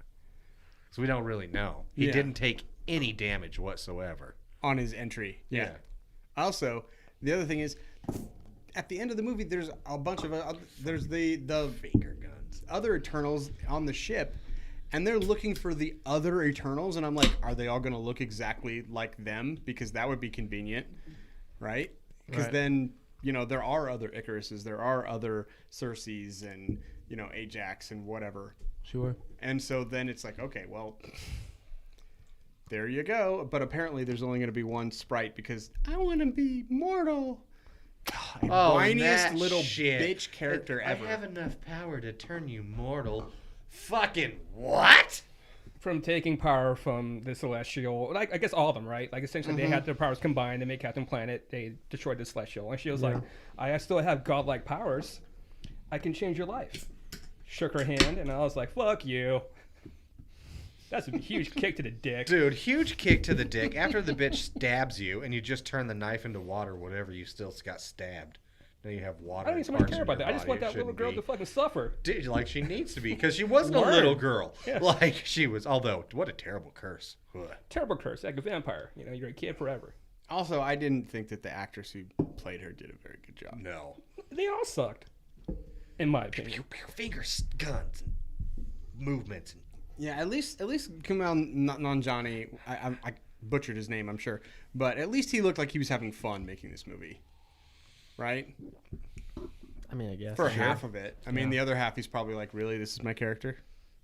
[SPEAKER 5] so we don't really know. He
[SPEAKER 2] Yeah.
[SPEAKER 5] didn't take any damage whatsoever.
[SPEAKER 2] on his entry. Yeah. Also, the other thing is, at the end of the movie, there's a bunch of there's the
[SPEAKER 5] Finger guns.
[SPEAKER 2] other Eternals on the ship, and they're looking for the other Eternals, and I'm like, are they all going to look exactly like them? Because that would be convenient, right? Because
[SPEAKER 4] Right.
[SPEAKER 2] then, there are other Icaruses, there are other Circes, and, Ajax and whatever.
[SPEAKER 4] Sure.
[SPEAKER 2] And so then it's like, okay, well, there you go. But apparently there's only going to be one sprite because I want to be mortal. God, whiniest
[SPEAKER 5] that
[SPEAKER 2] little
[SPEAKER 5] shit.
[SPEAKER 2] bitch character ever.
[SPEAKER 5] I have enough power to turn you mortal. Fucking what?
[SPEAKER 1] From taking power from the Celestial, like I guess all of them, right? Like essentially they had their powers combined to make Captain Planet. They destroyed the Celestial, and she was like, "I still have godlike powers. I can change your life." Shook her hand, and I was like, "Fuck you." That's a huge kick to the dick.
[SPEAKER 5] Dude, huge kick to the dick. After the bitch stabs you and you just turn the knife into water, whatever, you still got stabbed. Now you have water.
[SPEAKER 1] I don't even so much care about that. I just want that little girl to fucking suffer.
[SPEAKER 5] Dude, like she needs to be, because she wasn't a
[SPEAKER 1] Word.
[SPEAKER 5] little girl.
[SPEAKER 1] Yeah.
[SPEAKER 5] Like she was, although, what a terrible curse. Ugh.
[SPEAKER 1] Terrible curse, like a vampire. You know, you're a kid forever.
[SPEAKER 2] Also, I didn't think that the actress who played her did a very good job.
[SPEAKER 5] No.
[SPEAKER 1] They all sucked, in my opinion.
[SPEAKER 5] Fingers, guns, and movements.
[SPEAKER 2] Yeah, at least Kumail Nanjiani, I butchered his name, I'm sure, but at least he looked like he was having fun making this movie, right?
[SPEAKER 4] I mean, I guess.
[SPEAKER 2] For half of it. I mean, the other half he's probably like, really, this is my character?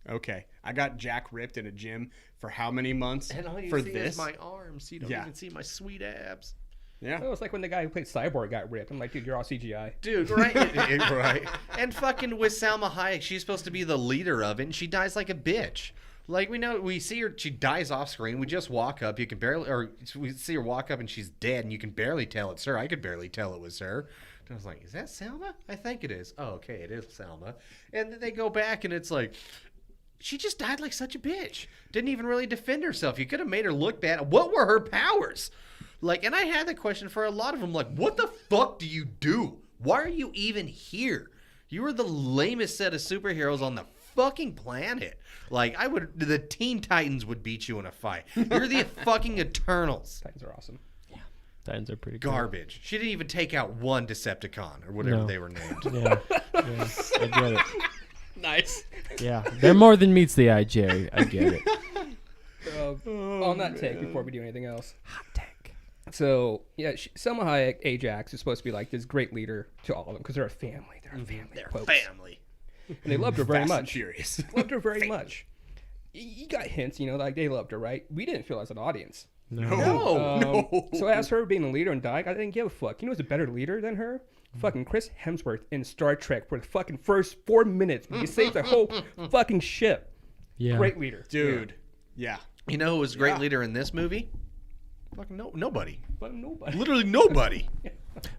[SPEAKER 2] Okay. I got Jack ripped in a gym for how many months
[SPEAKER 5] And all you
[SPEAKER 2] for
[SPEAKER 5] see
[SPEAKER 2] this?
[SPEAKER 5] is my arms. You don't even see my sweet abs.
[SPEAKER 2] Yeah.
[SPEAKER 1] It was like when the guy who played Cyborg got ripped. I'm like, dude, you're all CGI.
[SPEAKER 5] Dude, right? Right. And fucking with Salma Hayek, she's supposed to be the leader of it, and she dies like a bitch. Like, we see her, she dies off screen. We just walk up. You can barely, or we see her walk up and she's dead, and you can barely tell it's her. I could barely tell it was her. And I was like, is that Salma? I think it is. Oh, okay, it is Salma. And then they go back, and it's like, she just died like such a bitch. Didn't even really defend herself. You could have made her look bad. What were her powers? Like, and I had the question for a lot of them, like, what the fuck do you do? Why are you even here? You were the lamest set of superheroes on the fucking planet. Like, the Teen Titans would beat you in a fight. You're the fucking Eternals.
[SPEAKER 1] Titans are awesome.
[SPEAKER 4] Titans are pretty cool.
[SPEAKER 5] Garbage. She didn't even take out one Decepticon or whatever they were named.
[SPEAKER 4] Yeah, I get it.
[SPEAKER 2] Nice.
[SPEAKER 4] Yeah, they're more than meets the eye, Jerry. I get it.
[SPEAKER 1] On that take, before we do anything else.
[SPEAKER 4] Hot take.
[SPEAKER 1] So, yeah, Selma Hayek, Ajax, is supposed to be like this great leader to all of them because they're a family. They're a family.
[SPEAKER 5] They're
[SPEAKER 1] folks.
[SPEAKER 5] family.
[SPEAKER 1] And they loved her very
[SPEAKER 2] Fast and
[SPEAKER 1] much.
[SPEAKER 2] Furious.
[SPEAKER 1] Loved her very much. You got hints, you know, like they loved her, right? We didn't feel as an audience.
[SPEAKER 2] No.
[SPEAKER 1] So as her being the leader and dying, I didn't give a fuck. You know who's a better leader than her? Fucking Chris Hemsworth in Star Trek for the fucking first 4 minutes. He saved the whole fucking ship.
[SPEAKER 4] Yeah.
[SPEAKER 1] Great leader.
[SPEAKER 2] Dude. Yeah.
[SPEAKER 5] You know who was great leader in this movie? Fucking nobody.
[SPEAKER 1] But nobody.
[SPEAKER 5] Literally nobody.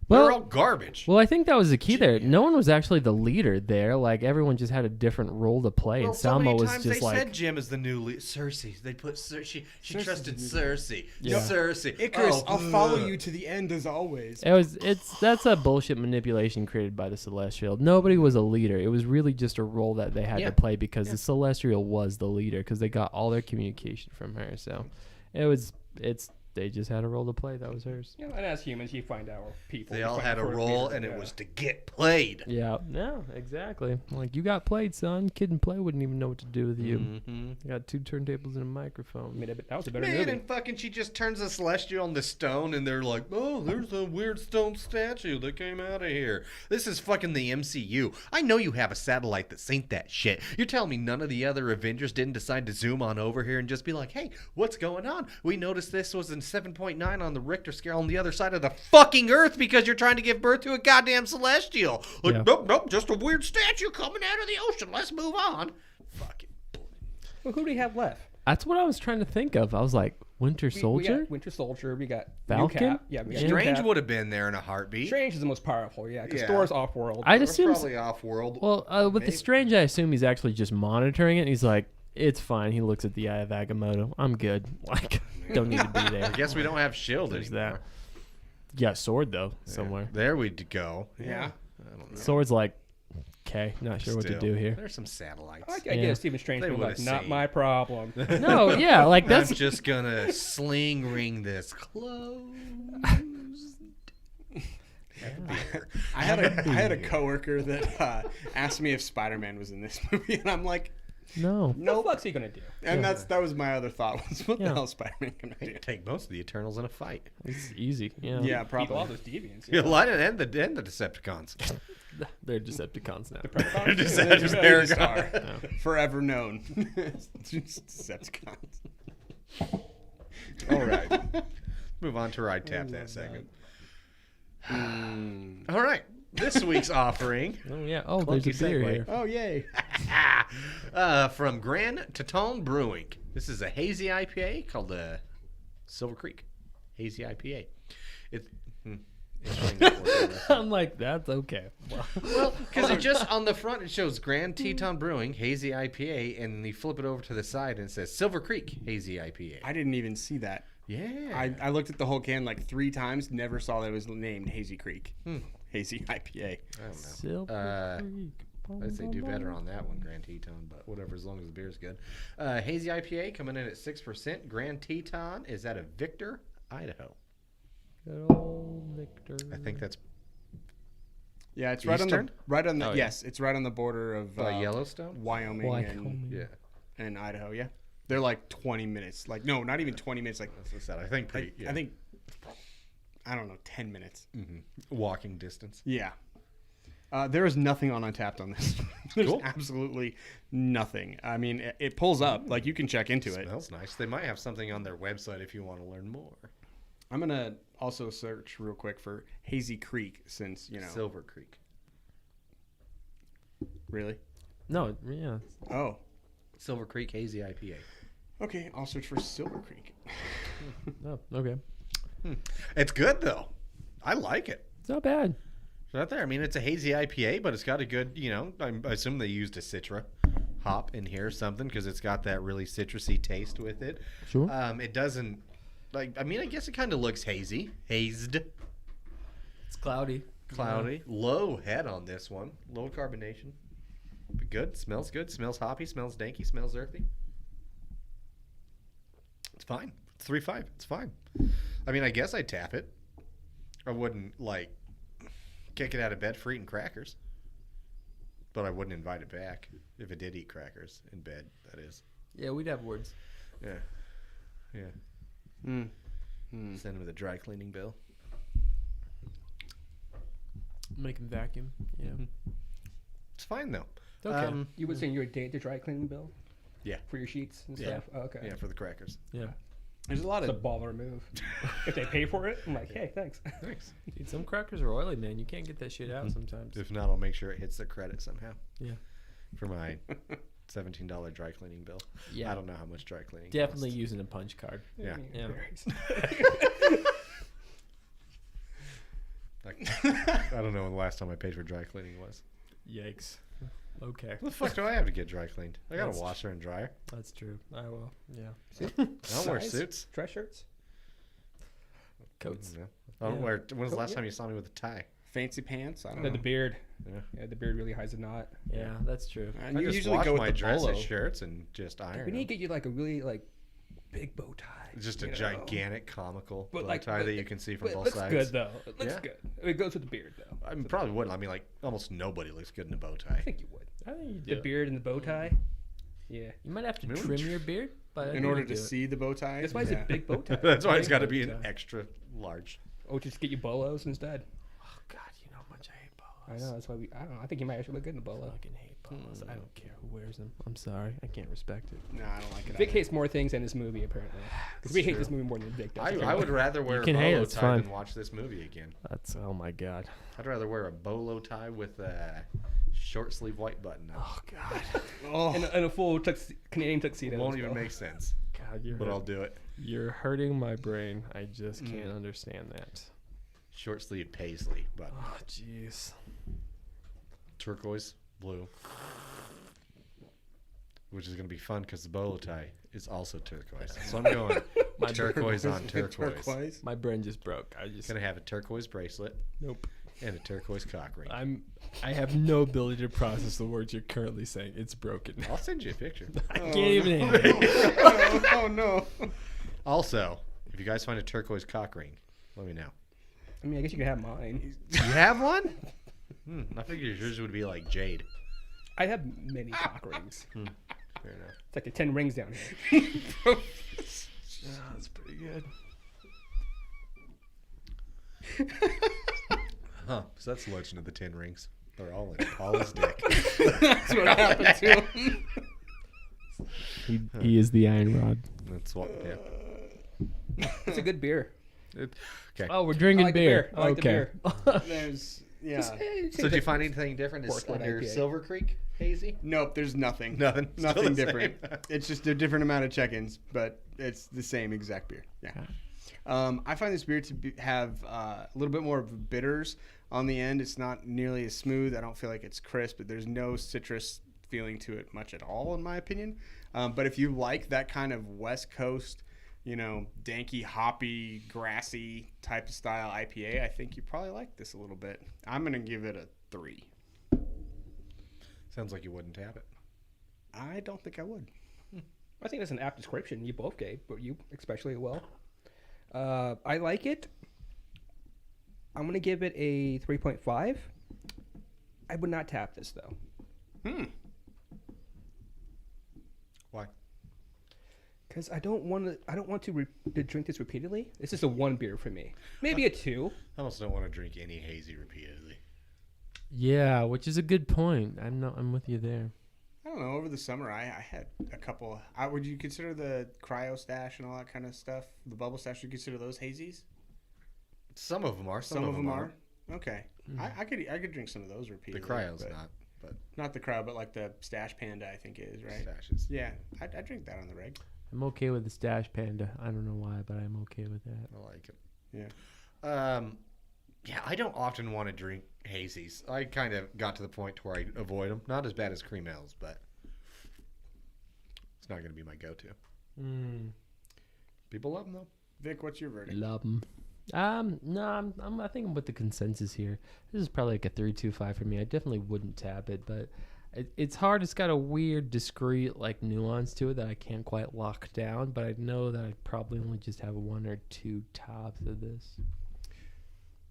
[SPEAKER 4] Well,
[SPEAKER 5] They're all garbage.
[SPEAKER 4] Well, I think that was the key there. No one was actually the leader there. Like, everyone just had a different role to play, and
[SPEAKER 5] so many
[SPEAKER 4] Salma was
[SPEAKER 5] times
[SPEAKER 4] just
[SPEAKER 5] they
[SPEAKER 4] like,
[SPEAKER 5] said Jim is the new lead. Cersei. They put Cersei. She trusted Cersei.
[SPEAKER 4] Yeah.
[SPEAKER 5] Cersei.
[SPEAKER 2] Icarus,
[SPEAKER 5] Oh,
[SPEAKER 2] I'll follow you to the end as always.
[SPEAKER 4] that's a bullshit manipulation created by the Celestial. Nobody was a leader. It was really just a role that they had to play because the Celestial was the leader because they got all their communication from her. So they just had a role to play. That was hers.
[SPEAKER 1] You know, and as humans, you find out people.
[SPEAKER 5] They
[SPEAKER 1] You
[SPEAKER 5] all
[SPEAKER 1] find
[SPEAKER 5] had a
[SPEAKER 1] for
[SPEAKER 5] role,
[SPEAKER 1] leader,
[SPEAKER 5] and it
[SPEAKER 1] yeah.
[SPEAKER 5] was to get played.
[SPEAKER 4] Yeah, exactly. Like, you got played, son. Kid in play wouldn't even know what to do with you.
[SPEAKER 5] Mm-hmm.
[SPEAKER 4] You got 2 turntables and a microphone.
[SPEAKER 1] I mean, that was a better
[SPEAKER 5] Man,
[SPEAKER 1] movie.
[SPEAKER 5] and fucking she just turns the Celestial on the stone, and they're like, oh, there's a weird stone statue that came out of here. This is fucking the MCU. I know you have a satellite that synced that shit. You're telling me none of the other Avengers didn't decide to zoom on over here and just be like, hey, what's going on? We noticed this was in 7.9 on the Richter scale on the other side of the fucking Earth because you're trying to give birth to a goddamn Celestial. Like,
[SPEAKER 4] Yeah.
[SPEAKER 5] nope, just a weird statue coming out of the ocean. Let's move on. Fucking
[SPEAKER 1] Well, who do we have left?
[SPEAKER 4] That's what I was trying to think of. I was like, Winter
[SPEAKER 1] We
[SPEAKER 4] Soldier?
[SPEAKER 1] got Winter Soldier. We got
[SPEAKER 4] Falcon?
[SPEAKER 1] New Cap. Yeah, we got New
[SPEAKER 5] Strange
[SPEAKER 1] Cap.
[SPEAKER 5] would have been there in a heartbeat.
[SPEAKER 1] Strange is the most powerful, yeah, because
[SPEAKER 5] Yeah.
[SPEAKER 1] Thor's off-world.
[SPEAKER 4] I'd
[SPEAKER 5] Or
[SPEAKER 4] assume.
[SPEAKER 5] probably off-world.
[SPEAKER 4] Well, with the
[SPEAKER 5] Maybe.
[SPEAKER 4] Strange, I assume he's actually just monitoring it. And he's like, it's fine. He looks at the Eye of Agamotto. I'm good. Like, don't need to be there.
[SPEAKER 5] I guess we don't have Shield
[SPEAKER 4] There's
[SPEAKER 5] anymore.
[SPEAKER 4] that. You got Sword, though, somewhere.
[SPEAKER 5] There we go.
[SPEAKER 2] Yeah.
[SPEAKER 5] I don't know.
[SPEAKER 4] Sword's like, okay, not sure what to
[SPEAKER 5] Still,
[SPEAKER 4] do here.
[SPEAKER 5] There's some satellites.
[SPEAKER 1] I
[SPEAKER 4] Yeah.
[SPEAKER 1] guess Stephen Strange
[SPEAKER 5] They
[SPEAKER 1] being like,
[SPEAKER 5] would've
[SPEAKER 1] not
[SPEAKER 5] seen.
[SPEAKER 1] my problem.
[SPEAKER 4] No, yeah, like
[SPEAKER 5] I'm
[SPEAKER 4] that's
[SPEAKER 5] just gonna sling ring this close.
[SPEAKER 2] I had a coworker that asked me if Spider-Man was in this movie, and I'm like,
[SPEAKER 4] no.
[SPEAKER 1] What the fuck's he gonna do?
[SPEAKER 2] and that was my other thought was, what
[SPEAKER 4] Yeah.
[SPEAKER 2] the hell is Spider-Man gonna do?
[SPEAKER 5] Take most of the Eternals in a fight.
[SPEAKER 4] It's easy. Yeah,
[SPEAKER 2] Yeah,
[SPEAKER 1] Beat all
[SPEAKER 2] probably.
[SPEAKER 1] those deviants.
[SPEAKER 5] Yeah,
[SPEAKER 1] Yeah.
[SPEAKER 5] light and the Decepticons.
[SPEAKER 4] they're Decepticons now.
[SPEAKER 1] Predacons?
[SPEAKER 2] They just
[SPEAKER 5] They're
[SPEAKER 2] are forever known. Just Decepticons.
[SPEAKER 5] All right. Move on to Ride Tap that segment. All right. This week's offering.
[SPEAKER 4] Oh yeah. Oh, there's a
[SPEAKER 5] Clunky
[SPEAKER 4] beer
[SPEAKER 5] segue.
[SPEAKER 4] here.
[SPEAKER 1] Oh, yay.
[SPEAKER 5] From Grand Teton Brewing. This is a hazy IPA called the Silver Creek Hazy IPA.
[SPEAKER 4] I'm like, that's okay.
[SPEAKER 5] Well, because it just on the front it shows Grand Teton Brewing Hazy IPA, and you flip it over to the side and it says Silver Creek Hazy IPA.
[SPEAKER 2] I didn't even see that.
[SPEAKER 5] Yeah.
[SPEAKER 2] I looked at the whole can like 3 times, never saw that it was named Hazy Creek. Hazy IPA.
[SPEAKER 5] I don't know.
[SPEAKER 4] Silver Creek.
[SPEAKER 5] I'd say do better on that one, Grand Teton, but whatever, as long as the beer's good. Hazy IPA coming in at 6%. Grand Teton is out of Victor, Idaho.
[SPEAKER 4] Good old Victor.
[SPEAKER 5] I think that's
[SPEAKER 2] Yeah, it's
[SPEAKER 5] Eastern?
[SPEAKER 2] right on the
[SPEAKER 4] Oh, yeah.
[SPEAKER 2] yes, it's right on the border of
[SPEAKER 5] Yellowstone.
[SPEAKER 2] Wyoming
[SPEAKER 5] Yeah,
[SPEAKER 2] and Idaho. Yeah, they're like 20 minutes. Like no, not even 20 minutes. Like
[SPEAKER 5] that's what I said. I think pretty.
[SPEAKER 2] I think I don't know, 10 minutes.
[SPEAKER 5] Walking distance.
[SPEAKER 2] Yeah. There is nothing on Untapped on this. There's
[SPEAKER 5] Cool.
[SPEAKER 2] absolutely nothing. I mean, it pulls up. Like you can check into it.
[SPEAKER 5] Smells nice. They might have something on their website if you want to learn more.
[SPEAKER 2] I'm gonna also search real quick for Hazy Creek since
[SPEAKER 5] Silver Creek.
[SPEAKER 2] Really.
[SPEAKER 4] No, yeah.
[SPEAKER 2] Oh,
[SPEAKER 5] Silver Creek Hazy IPA.
[SPEAKER 2] okay. I'll search for Silver Creek.
[SPEAKER 4] Oh, okay.
[SPEAKER 5] It's good though. I like it.
[SPEAKER 4] It's not bad.
[SPEAKER 5] It's not there. I mean, it's a hazy IPA, but it's got a good, I assume they used a Citra hop in here or something because it's got that really citrusy taste with it.
[SPEAKER 4] Sure.
[SPEAKER 5] It doesn't, I guess it kind of looks hazy. Hazed.
[SPEAKER 4] It's cloudy.
[SPEAKER 5] Cloudy. Low head on this one. Low carbonation. But good. Smells good. Smells hoppy. Smells danky. Smells earthy. It's fine. It's 3.5. It's fine. I mean, I guess I'd tap it. I wouldn't, kick it out of bed for eating crackers. But I wouldn't invite it back if it did eat crackers in bed, that is.
[SPEAKER 4] Yeah, we'd have words.
[SPEAKER 5] Yeah. Yeah. Send him the dry cleaning bill.
[SPEAKER 4] Make them vacuum. Yeah.
[SPEAKER 5] It's fine, though.
[SPEAKER 4] Okay.
[SPEAKER 1] You would say you're a day at the dry cleaning bill?
[SPEAKER 5] Yeah.
[SPEAKER 1] For your sheets and
[SPEAKER 5] Yeah.
[SPEAKER 1] stuff? Oh, okay.
[SPEAKER 5] Yeah, for the crackers.
[SPEAKER 4] Yeah.
[SPEAKER 2] There's a lot
[SPEAKER 1] It's a
[SPEAKER 2] of
[SPEAKER 1] baller move. If they pay for it, I'm like, hey, thanks.
[SPEAKER 5] Thanks.
[SPEAKER 4] Dude, some crackers are oily, man. You can't get that shit out sometimes.
[SPEAKER 5] If not, I'll make sure it hits the credit somehow.
[SPEAKER 4] Yeah.
[SPEAKER 5] For my $17 dry cleaning bill.
[SPEAKER 4] Yeah.
[SPEAKER 5] I don't know how much dry cleaning
[SPEAKER 4] Definitely
[SPEAKER 5] costs.
[SPEAKER 4] using a punch card.
[SPEAKER 5] Yeah.
[SPEAKER 4] Yeah.
[SPEAKER 5] I don't know when the last time I paid for dry cleaning was.
[SPEAKER 4] Yikes. Okay.
[SPEAKER 5] What the fuck do I have to get dry cleaned? I got
[SPEAKER 4] That's-
[SPEAKER 5] a washer and dryer.
[SPEAKER 4] That's true. I will. Yeah.
[SPEAKER 5] I don't wear
[SPEAKER 1] Size?
[SPEAKER 5] suits.
[SPEAKER 1] Dress shirts?
[SPEAKER 4] Coats.
[SPEAKER 5] Yeah. I don't
[SPEAKER 4] Yeah.
[SPEAKER 5] wear. When's the last
[SPEAKER 1] Yeah.
[SPEAKER 5] time you saw me with a tie?
[SPEAKER 2] fancy pants. I don't
[SPEAKER 1] The
[SPEAKER 2] know.
[SPEAKER 1] beard.
[SPEAKER 5] Yeah.
[SPEAKER 1] Yeah, the beard really hides a knot.
[SPEAKER 4] Yeah, that's true.
[SPEAKER 2] And
[SPEAKER 5] I
[SPEAKER 2] you
[SPEAKER 5] just
[SPEAKER 2] usually
[SPEAKER 5] wash
[SPEAKER 2] go with
[SPEAKER 5] my
[SPEAKER 2] the
[SPEAKER 5] dress
[SPEAKER 2] polo.
[SPEAKER 5] and shirts and just iron
[SPEAKER 1] We need to
[SPEAKER 5] them.
[SPEAKER 1] get you like a really big bow tie.
[SPEAKER 5] Just a
[SPEAKER 1] you know?
[SPEAKER 5] gigantic comical
[SPEAKER 1] But
[SPEAKER 5] bow tie that you can see from
[SPEAKER 1] but it
[SPEAKER 5] both
[SPEAKER 1] looks
[SPEAKER 5] sides.
[SPEAKER 1] good though. It looks
[SPEAKER 5] Yeah.
[SPEAKER 1] good. It goes with the beard though.
[SPEAKER 5] I mean, probably wouldn't. I mean, almost nobody looks good in a bow tie.
[SPEAKER 1] I think you would.
[SPEAKER 4] I think you
[SPEAKER 1] The
[SPEAKER 4] do.
[SPEAKER 1] beard and the bow tie. Yeah.
[SPEAKER 4] You might have to
[SPEAKER 5] Maybe
[SPEAKER 4] trim
[SPEAKER 5] tr-
[SPEAKER 4] your beard, but I
[SPEAKER 2] In
[SPEAKER 4] think
[SPEAKER 2] order
[SPEAKER 4] you
[SPEAKER 2] to
[SPEAKER 4] do it.
[SPEAKER 2] see the bow tie.
[SPEAKER 1] That's why it's a big bow tie.
[SPEAKER 5] That's why it's got to
[SPEAKER 4] Big
[SPEAKER 5] be
[SPEAKER 4] bow
[SPEAKER 5] an
[SPEAKER 4] tie.
[SPEAKER 5] extra large.
[SPEAKER 1] Or just get you bolos instead.
[SPEAKER 4] Oh God, you know how much I hate
[SPEAKER 1] I
[SPEAKER 4] polos.
[SPEAKER 1] know. That's why I don't know. I think you might actually look good in a
[SPEAKER 4] I
[SPEAKER 1] bolo.
[SPEAKER 4] fucking hate polos. I don't care who wears them. I'm sorry, I can't respect it.
[SPEAKER 2] No, I don't like it.
[SPEAKER 1] Vic
[SPEAKER 2] either.
[SPEAKER 1] hates more things in this movie apparently. Because we hate this movie more than Vic does.
[SPEAKER 5] I would rather wear a
[SPEAKER 4] can hate it,
[SPEAKER 5] bolo
[SPEAKER 4] it's
[SPEAKER 5] tie
[SPEAKER 4] fine.
[SPEAKER 5] than watch this movie again.
[SPEAKER 4] That's oh my God.
[SPEAKER 5] I'd rather wear a bolo tie with a short sleeve white button up.
[SPEAKER 4] Oh God.
[SPEAKER 2] Oh,
[SPEAKER 1] and a full Canadian tuxedo.
[SPEAKER 5] It won't
[SPEAKER 1] as
[SPEAKER 5] even
[SPEAKER 1] well.
[SPEAKER 5] make sense,
[SPEAKER 4] God,
[SPEAKER 5] but I'll do it.
[SPEAKER 4] You're hurting my brain. I just can't understand that.
[SPEAKER 5] Short sleeve paisley button.
[SPEAKER 4] Oh jeez.
[SPEAKER 5] Turquoise, blue. Which is going to be fun because the bolo tie is also turquoise. So I'm going turquoise on turquoise.
[SPEAKER 4] My brain just broke. I just
[SPEAKER 5] Going to have a turquoise bracelet
[SPEAKER 4] nope.
[SPEAKER 5] and a turquoise cock ring.
[SPEAKER 4] I have no ability to process the words you're currently saying. It's broken.
[SPEAKER 5] I'll send you a picture.
[SPEAKER 4] I can't even handle it.
[SPEAKER 2] oh no.
[SPEAKER 5] Also, if you guys find a turquoise cock ring, let me know.
[SPEAKER 1] I mean, I guess you can have mine.
[SPEAKER 5] You have one? I figured yours would be like jade.
[SPEAKER 1] I have many cock rings.
[SPEAKER 5] Fair enough.
[SPEAKER 1] It's like the 10 rings down here.
[SPEAKER 4] That's pretty good.
[SPEAKER 5] Huh. So that's the legend of the 10 rings. They're all in Paula's dick.
[SPEAKER 2] That's what happened to him.
[SPEAKER 4] He is the iron rod.
[SPEAKER 5] That's what, yeah.
[SPEAKER 1] It's a good beer.
[SPEAKER 5] Okay.
[SPEAKER 4] Oh, we're drinking
[SPEAKER 1] I like the
[SPEAKER 4] beer.
[SPEAKER 1] beer. I like the
[SPEAKER 4] Okay.
[SPEAKER 1] beer.
[SPEAKER 2] There's
[SPEAKER 1] Just, it
[SPEAKER 5] So
[SPEAKER 1] seems
[SPEAKER 5] did you
[SPEAKER 1] like
[SPEAKER 5] find anything different
[SPEAKER 1] Portland
[SPEAKER 5] under
[SPEAKER 1] IPA.
[SPEAKER 5] Silver Creek Hazy?
[SPEAKER 2] nope. There's nothing.
[SPEAKER 5] Nothing. Still
[SPEAKER 2] Nothing
[SPEAKER 5] the
[SPEAKER 2] different.
[SPEAKER 5] same.
[SPEAKER 2] It's just a different amount of check-ins, but it's the same exact beer. Yeah. I find this beer to have a little bit more of bitters on the end. It's not nearly as smooth. I don't feel like it's crisp, but there's no citrus feeling to it much at all, in my opinion. But if you like that kind of West Coast, danky, hoppy, grassy type of style IPA, I think you probably like this a little bit. I'm going to give it a 3.
[SPEAKER 5] Sounds like you wouldn't tap it.
[SPEAKER 2] I don't think I would.
[SPEAKER 1] I think that's an apt description you both gave, but you especially well. I like it. I'm going to give it a 3.5. I would not tap this, though.
[SPEAKER 5] Why?
[SPEAKER 1] Because I don't want to drink this repeatedly. This is a 1 beer for me. Maybe a 2.
[SPEAKER 5] I almost don't want to drink any hazy repeatedly.
[SPEAKER 4] Yeah, which is a good point. I'm with you there.
[SPEAKER 2] I don't know. Over the summer, I had a couple. Would you consider the cryo stash and all that kind of stuff, the bubble stash, would you consider those hazies?
[SPEAKER 5] Some of them are.
[SPEAKER 2] Some of them are. Okay. I could drink some of those
[SPEAKER 5] The
[SPEAKER 2] repeatedly.
[SPEAKER 5] cryo's
[SPEAKER 2] but
[SPEAKER 5] not. But
[SPEAKER 2] Not the cryo, but like the stash panda, I think it is, right?
[SPEAKER 5] stashes.
[SPEAKER 2] Yeah. I drink that on the reg.
[SPEAKER 4] I'm okay with the Stash Panda. I don't know why, but I'm okay with that.
[SPEAKER 5] I like it.
[SPEAKER 2] Yeah.
[SPEAKER 5] Yeah, I don't often want to drink hazies. I kind of got to the point where I avoid them. Not as bad as cream ales, but it's not going to be my go-to. People love them though.
[SPEAKER 2] Vic, what's your verdict?
[SPEAKER 4] Love 'em. No, I think I'm with the consensus here. This is probably like a 3.25 for me. I definitely wouldn't tap it, but it's hard. It's got a weird, discreet like nuance to it that I can't quite lock down. But I know that I'd probably only just have 1 or 2 tops of this.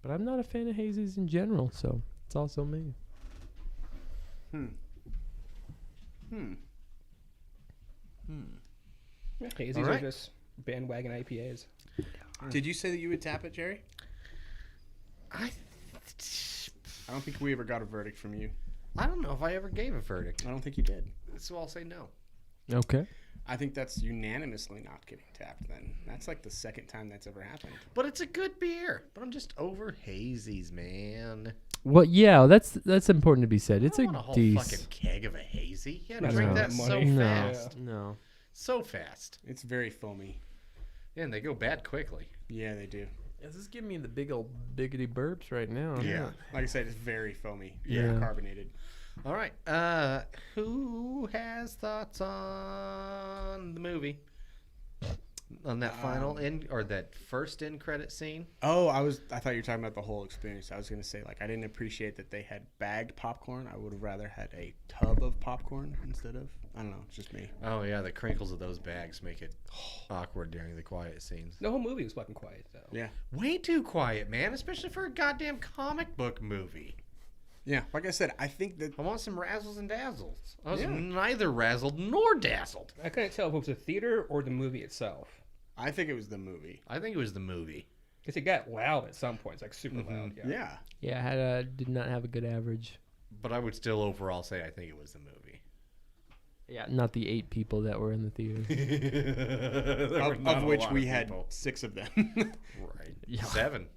[SPEAKER 4] But I'm not a fan of hazies in general, so it's also me.
[SPEAKER 1] Yeah, hazies
[SPEAKER 5] All
[SPEAKER 1] are
[SPEAKER 5] right.
[SPEAKER 1] just bandwagon IPAs.
[SPEAKER 2] Did you say that you would tap it, Jerry?
[SPEAKER 5] I
[SPEAKER 2] don't think we ever got a verdict from you.
[SPEAKER 5] don't know if I ever gave a verdict,
[SPEAKER 2] I don't think you did.
[SPEAKER 5] so I'll say no.
[SPEAKER 4] Okay.
[SPEAKER 2] I think that's unanimously not getting tapped then. That's like the second time that's ever happened.
[SPEAKER 5] But it's a good beer. But I'm just over hazies, man.
[SPEAKER 4] Well, yeah, that's important to be said. It's
[SPEAKER 5] I
[SPEAKER 4] a
[SPEAKER 5] don't want a whole
[SPEAKER 4] decent.
[SPEAKER 5] fucking keg of a hazy. You gotta
[SPEAKER 1] That's
[SPEAKER 5] drink
[SPEAKER 1] not
[SPEAKER 5] that
[SPEAKER 1] that
[SPEAKER 5] so
[SPEAKER 1] money.
[SPEAKER 5] fast.
[SPEAKER 4] No.
[SPEAKER 5] So fast.
[SPEAKER 2] It's very foamy.
[SPEAKER 5] Yeah, and they go bad quickly.
[SPEAKER 2] Yeah, they do.
[SPEAKER 4] This is giving me the big old biggity burps right now.
[SPEAKER 5] Yeah.
[SPEAKER 2] Like I said, it's very foamy.
[SPEAKER 4] Yeah.
[SPEAKER 2] Very carbonated.
[SPEAKER 5] All right. Who has thoughts on the movie? On that final end or that first end credit scene?
[SPEAKER 2] Oh, I thought you were talking about the whole experience. I was gonna say, like, I didn't appreciate that they had bagged popcorn. I would have rather had a tub of popcorn instead of, I don't know, it's just me.
[SPEAKER 5] Oh yeah, the crinkles of those bags make it awkward during the quiet scenes.
[SPEAKER 1] The whole movie was fucking quiet, though.
[SPEAKER 2] Yeah.
[SPEAKER 5] Way too quiet, man, especially for a goddamn comic book movie.
[SPEAKER 2] Yeah, like I said, I think that
[SPEAKER 5] I want some razzles and dazzles. I was
[SPEAKER 2] Yeah.
[SPEAKER 5] neither razzled nor dazzled.
[SPEAKER 1] I couldn't tell if it was the theater or the movie itself.
[SPEAKER 2] I think it was the movie.
[SPEAKER 5] I think it was the movie.
[SPEAKER 1] Because it got loud at some points, like super loud. Yeah.
[SPEAKER 2] Yeah.
[SPEAKER 4] Yeah, did not have a good average.
[SPEAKER 5] But I would still overall say I think it was the movie.
[SPEAKER 4] Yeah, not the 8 people that were in the theater.
[SPEAKER 2] Of which we had 6 of them.
[SPEAKER 5] Right.
[SPEAKER 4] Yeah.
[SPEAKER 5] 7.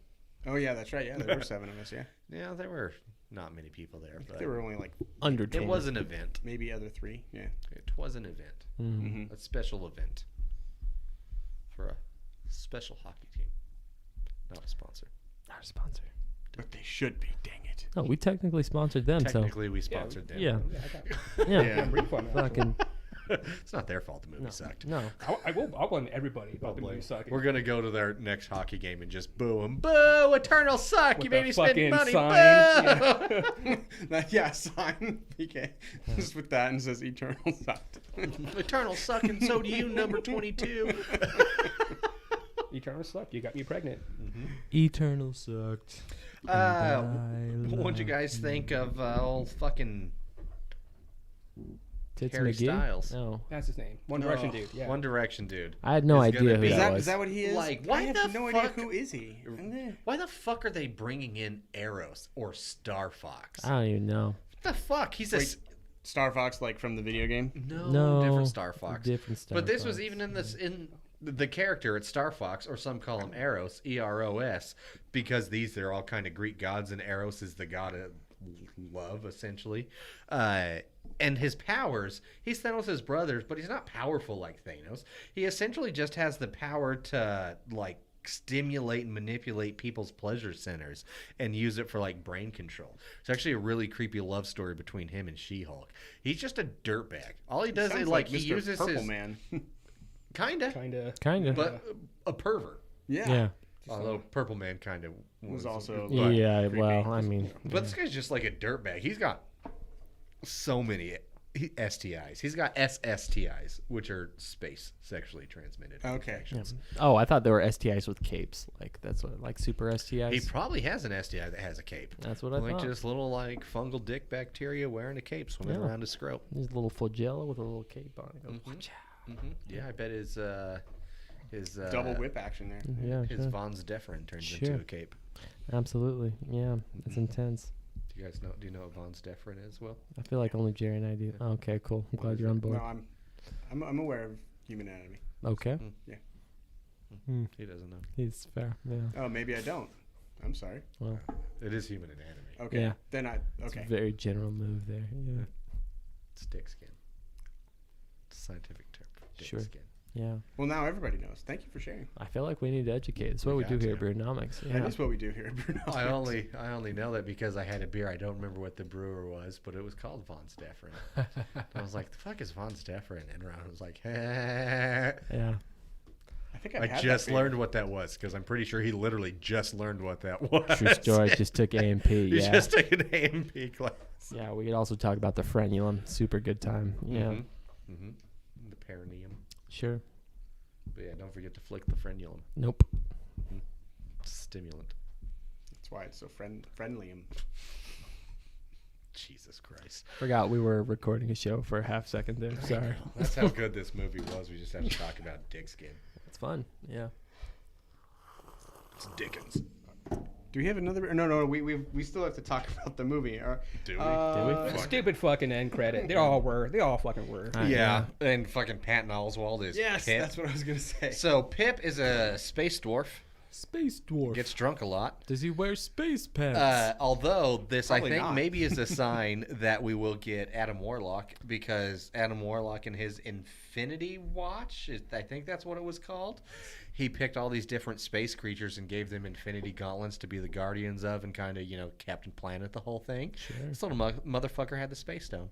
[SPEAKER 2] Oh yeah, that's right. Yeah, there were 7 of us. Yeah,
[SPEAKER 5] Yeah, there were not many people there, but
[SPEAKER 2] there were only like
[SPEAKER 4] Under 10.
[SPEAKER 5] it was an event.
[SPEAKER 2] maybe other 3. Yeah.
[SPEAKER 5] It was an event.
[SPEAKER 4] Mhm.
[SPEAKER 5] A special event for a special hockey team. Not a sponsor.
[SPEAKER 4] Not a sponsor.
[SPEAKER 2] But they should be. Dang it.
[SPEAKER 4] No, we technically sponsored them,
[SPEAKER 5] Technically, we sponsored them.
[SPEAKER 4] Yeah.
[SPEAKER 1] I got
[SPEAKER 4] Yeah.
[SPEAKER 2] Yeah.
[SPEAKER 1] refund.
[SPEAKER 4] Fucking
[SPEAKER 5] It's not their fault the movie sucked.
[SPEAKER 4] no.
[SPEAKER 1] I'll blame everybody about the movie sucking.
[SPEAKER 5] We're gonna go to their next hockey game and just boo them. Boo! Eternal suck.
[SPEAKER 1] With
[SPEAKER 5] You made
[SPEAKER 1] the
[SPEAKER 5] me spend
[SPEAKER 1] fucking
[SPEAKER 5] money.
[SPEAKER 1] sign.
[SPEAKER 5] Boo!
[SPEAKER 2] Yeah, sign PK. Just with that and says eternal sucked.
[SPEAKER 5] Eternal suck, and so do you, number 22.
[SPEAKER 1] Eternal suck. You got me pregnant.
[SPEAKER 4] Eternal sucked.
[SPEAKER 5] What'd you guys think of old fucking
[SPEAKER 4] Tits
[SPEAKER 5] Harry
[SPEAKER 4] McGee?
[SPEAKER 5] Styles?
[SPEAKER 4] No.
[SPEAKER 1] That's his name. One Direction dude. Yeah.
[SPEAKER 5] One Direction dude?
[SPEAKER 4] I had no
[SPEAKER 5] Is
[SPEAKER 4] idea
[SPEAKER 5] gonna
[SPEAKER 4] who
[SPEAKER 5] be-
[SPEAKER 4] that was.
[SPEAKER 2] Is that what he is?
[SPEAKER 5] Like,
[SPEAKER 2] I
[SPEAKER 5] why
[SPEAKER 2] have
[SPEAKER 5] the
[SPEAKER 2] no
[SPEAKER 5] fuck-
[SPEAKER 2] idea who is he.
[SPEAKER 5] Why the fuck are they bringing in Eros or Star Fox?
[SPEAKER 4] I don't even know.
[SPEAKER 5] What the fuck? He's
[SPEAKER 2] Wait, Star Fox, like from the video game.
[SPEAKER 5] no
[SPEAKER 4] No.
[SPEAKER 5] different Star Fox.
[SPEAKER 4] Different Star
[SPEAKER 5] But this was
[SPEAKER 4] Fox.
[SPEAKER 5] even in this in the character at Star Fox, or some call him Eros, E-R-O-S, because they're all kind of Greek gods, and Eros is the god of love, essentially. And his powers, he's Thanos' brother, but he's not powerful like Thanos. He essentially just has the power to, like, stimulate and manipulate people's pleasure centers and use it for, like, brain control. It's actually a really creepy love story between him and She-Hulk. He's just a dirtbag. All he does is, like, he
[SPEAKER 2] Mr.
[SPEAKER 5] uses
[SPEAKER 2] Purple
[SPEAKER 5] his...
[SPEAKER 2] Man.
[SPEAKER 5] Kinda.
[SPEAKER 4] But
[SPEAKER 5] But a pervert.
[SPEAKER 4] yeah.
[SPEAKER 5] Although Purple Man kind of
[SPEAKER 2] Was also
[SPEAKER 4] Yeah,
[SPEAKER 2] creepy.
[SPEAKER 4] well, I mean,
[SPEAKER 5] But this guy's just like a dirtbag. He's got so many STIs. He's got SSTIs, which are space sexually transmitted
[SPEAKER 2] Okay.
[SPEAKER 5] infections.
[SPEAKER 4] oh, I thought there were STIs with capes. Like that's what, like super STIs.
[SPEAKER 5] He probably has an STI that has a cape.
[SPEAKER 4] That's what I
[SPEAKER 5] Like
[SPEAKER 4] thought.
[SPEAKER 5] just little like fungal dick bacteria wearing a cape swimming
[SPEAKER 4] Yeah.
[SPEAKER 5] around his scrote.
[SPEAKER 4] His little flagella with a little cape on it. Goes,
[SPEAKER 5] Yeah, I bet his
[SPEAKER 2] Double whip action there.
[SPEAKER 4] yeah,
[SPEAKER 5] his
[SPEAKER 4] sure.
[SPEAKER 5] Von Stefan turns
[SPEAKER 4] Sure.
[SPEAKER 5] into a cape.
[SPEAKER 4] Absolutely. Yeah, it's intense.
[SPEAKER 5] Do you guys know? Do you know what Von Stefan is? Will?
[SPEAKER 4] I feel like only Jerry and I do. Oh, okay, cool. I'm glad you're on board.
[SPEAKER 2] No, I'm aware of human anatomy.
[SPEAKER 4] Okay.
[SPEAKER 5] He doesn't know.
[SPEAKER 4] He's fair. Yeah.
[SPEAKER 2] Oh, maybe I don't. I'm sorry.
[SPEAKER 4] Well,
[SPEAKER 5] It is human anatomy.
[SPEAKER 2] Okay.
[SPEAKER 4] Yeah.
[SPEAKER 2] Then
[SPEAKER 4] it's
[SPEAKER 2] okay.
[SPEAKER 4] a very general move there. Yeah.
[SPEAKER 5] It's dick skin. It's a scientific term. For dick
[SPEAKER 4] Sure.
[SPEAKER 5] skin.
[SPEAKER 4] Yeah.
[SPEAKER 2] Well, now everybody knows. Thank you for sharing.
[SPEAKER 4] I feel like we need to educate. That's what
[SPEAKER 5] We
[SPEAKER 4] we do
[SPEAKER 5] got
[SPEAKER 4] here
[SPEAKER 5] to.
[SPEAKER 4] at Brewnomics.
[SPEAKER 2] That
[SPEAKER 4] Yeah.
[SPEAKER 2] is what we do here at Brewnomics.
[SPEAKER 5] I only know that because I had a beer. I don't remember what the brewer was, but it was called Von Stefan. I was like, "The fuck is Von Stefan?" And Ron was like,
[SPEAKER 4] Yeah.
[SPEAKER 2] I think
[SPEAKER 5] I
[SPEAKER 2] had
[SPEAKER 5] just
[SPEAKER 2] that beer.
[SPEAKER 5] learned what that was because I'm pretty sure he literally just learned what that was.
[SPEAKER 4] True story. Just took AMP.
[SPEAKER 5] He
[SPEAKER 4] Yeah.
[SPEAKER 5] just took an AMP class.
[SPEAKER 4] Yeah. We could also talk about the frenulum. Super good time. Yeah.
[SPEAKER 5] Mm-hmm. The perineum.
[SPEAKER 4] Sure.
[SPEAKER 5] But yeah, don't forget to flick the frenulum.
[SPEAKER 4] Nope.
[SPEAKER 5] It's a stimulant.
[SPEAKER 2] That's why it's so friendly.
[SPEAKER 5] Jesus Christ.
[SPEAKER 4] Forgot we were recording a show for a half second there. Sorry.
[SPEAKER 5] That's how good this movie was. We just have to talk about dick skin.
[SPEAKER 4] It's fun. Yeah.
[SPEAKER 5] It's Dickens.
[SPEAKER 2] Do we have another? No. We still have to talk about the movie.
[SPEAKER 5] Do we?
[SPEAKER 4] Did we?
[SPEAKER 1] Stupid fucking end credit. They all were. They all fucking were.
[SPEAKER 5] Yeah. And fucking Patton Oswalt is
[SPEAKER 2] Yes,
[SPEAKER 5] Pip.
[SPEAKER 2] that's what I was gonna say.
[SPEAKER 5] So Pip is a space dwarf.
[SPEAKER 4] Space dwarf.
[SPEAKER 5] Gets drunk a lot.
[SPEAKER 4] Does he wear space pants?
[SPEAKER 5] Although this,
[SPEAKER 2] Probably
[SPEAKER 5] I think,
[SPEAKER 2] not.
[SPEAKER 5] maybe is a sign that we will get Adam Warlock because Adam Warlock and his Infinity Watch, I think that's what it was called. He picked all these different space creatures and gave them Infinity Gauntlets to be the guardians of and kind of, Captain Planet the whole thing.
[SPEAKER 4] Sure.
[SPEAKER 5] This little motherfucker had the Space Stone.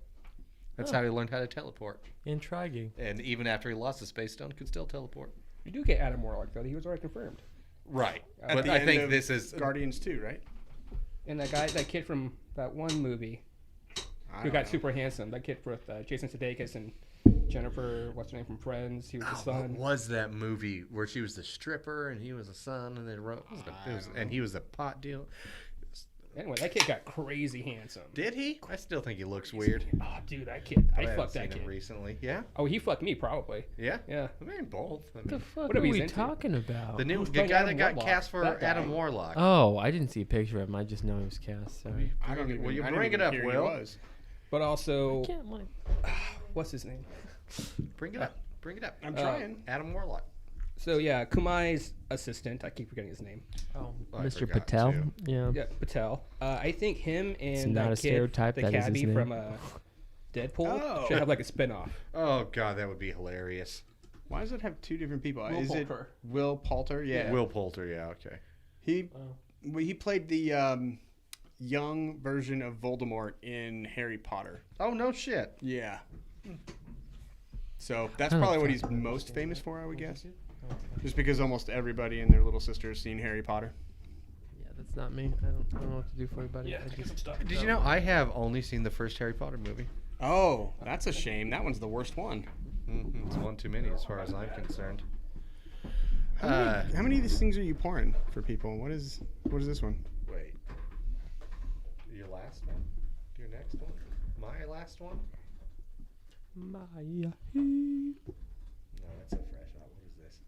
[SPEAKER 5] That's
[SPEAKER 4] Oh.
[SPEAKER 5] how he learned how to teleport.
[SPEAKER 4] Intriguing.
[SPEAKER 5] And even after he lost the Space Stone, could still teleport.
[SPEAKER 1] You do get Adam Warlock though. He was already confirmed.
[SPEAKER 5] Right.
[SPEAKER 2] At
[SPEAKER 5] But
[SPEAKER 2] the
[SPEAKER 5] I
[SPEAKER 2] end
[SPEAKER 5] think
[SPEAKER 2] of
[SPEAKER 5] this is...
[SPEAKER 2] Guardians 2, right?
[SPEAKER 1] And that kid from that one movie
[SPEAKER 2] I
[SPEAKER 1] who
[SPEAKER 2] don't
[SPEAKER 1] got
[SPEAKER 2] know.
[SPEAKER 1] super handsome. That kid with Jason Sudeikis and Jennifer, what's her name from Friends? He was the
[SPEAKER 5] What
[SPEAKER 1] son.
[SPEAKER 5] was that movie where she was the stripper and he was the son and they wrote and he was the pot deal?
[SPEAKER 1] Anyway, that kid got crazy handsome.
[SPEAKER 5] Did he? I still think he looks weird.
[SPEAKER 1] Oh, dude, that kid. I
[SPEAKER 5] haven't
[SPEAKER 1] fucked that
[SPEAKER 5] seen him
[SPEAKER 1] kid.
[SPEAKER 5] recently. Yeah,
[SPEAKER 1] Oh, he fucked me probably.
[SPEAKER 5] yeah.
[SPEAKER 1] Yeah.
[SPEAKER 5] I mean both. I
[SPEAKER 4] What the
[SPEAKER 5] mean,
[SPEAKER 4] fuck
[SPEAKER 1] Whatever
[SPEAKER 4] are
[SPEAKER 1] he's
[SPEAKER 4] we
[SPEAKER 1] into.
[SPEAKER 4] talking about?
[SPEAKER 5] the
[SPEAKER 1] Who's
[SPEAKER 5] guy
[SPEAKER 1] playing
[SPEAKER 5] that
[SPEAKER 1] Adam
[SPEAKER 5] got
[SPEAKER 1] Warlock?
[SPEAKER 5] cast for
[SPEAKER 1] That guy.
[SPEAKER 5] Adam Warlock.
[SPEAKER 4] Oh, I didn't see a picture of him. I just know he was cast. Sorry.
[SPEAKER 2] I don't even.
[SPEAKER 5] Will you
[SPEAKER 2] I didn't
[SPEAKER 5] bring it
[SPEAKER 2] even
[SPEAKER 5] up,
[SPEAKER 2] hear he
[SPEAKER 5] Will?
[SPEAKER 2] was.
[SPEAKER 1] But also,
[SPEAKER 4] Can't like.
[SPEAKER 1] what's his name?
[SPEAKER 5] Bring it up. Bring it up.
[SPEAKER 2] I'm trying.
[SPEAKER 5] Adam Warlock.
[SPEAKER 1] So yeah, Kumai's assistant. I keep forgetting his name.
[SPEAKER 4] Oh,
[SPEAKER 5] I
[SPEAKER 4] Mr.
[SPEAKER 5] forgot
[SPEAKER 4] Patel.
[SPEAKER 5] too.
[SPEAKER 4] Yeah.
[SPEAKER 1] Yeah, Patel. I think him and
[SPEAKER 4] not
[SPEAKER 1] that
[SPEAKER 4] a
[SPEAKER 1] kid,
[SPEAKER 4] stereotype,
[SPEAKER 1] the
[SPEAKER 4] that is his
[SPEAKER 1] cabbie
[SPEAKER 4] name.
[SPEAKER 1] from Deadpool,
[SPEAKER 2] Oh.
[SPEAKER 1] should have like a spinoff.
[SPEAKER 5] Oh god, that would be hilarious.
[SPEAKER 2] Why does it have two different people?
[SPEAKER 1] Will
[SPEAKER 2] Is
[SPEAKER 1] Poulter.
[SPEAKER 2] it Will Poulter? Yeah.
[SPEAKER 5] Will Poulter. Yeah. Okay.
[SPEAKER 2] He played the young version of Voldemort in Harry Potter.
[SPEAKER 5] Oh no shit.
[SPEAKER 2] Yeah. So that's
[SPEAKER 4] I don't
[SPEAKER 2] probably what
[SPEAKER 4] think-
[SPEAKER 2] he's most famous for, I would guess. Just because almost everybody and their little sister has seen Harry Potter.
[SPEAKER 4] Yeah, that's not me. I don't know what to do for you, buddy. I just-
[SPEAKER 5] Did you know I have only seen the first Harry Potter movie?
[SPEAKER 2] Oh, that's a shame. That one's the worst one.
[SPEAKER 5] It's one too many as far as I'm concerned.
[SPEAKER 2] How many of these things are you pouring for people? What is this one?
[SPEAKER 5] Wait. Your last one? Your next one? My last one?
[SPEAKER 4] Maya.
[SPEAKER 5] No, that's a fresh out. What is this?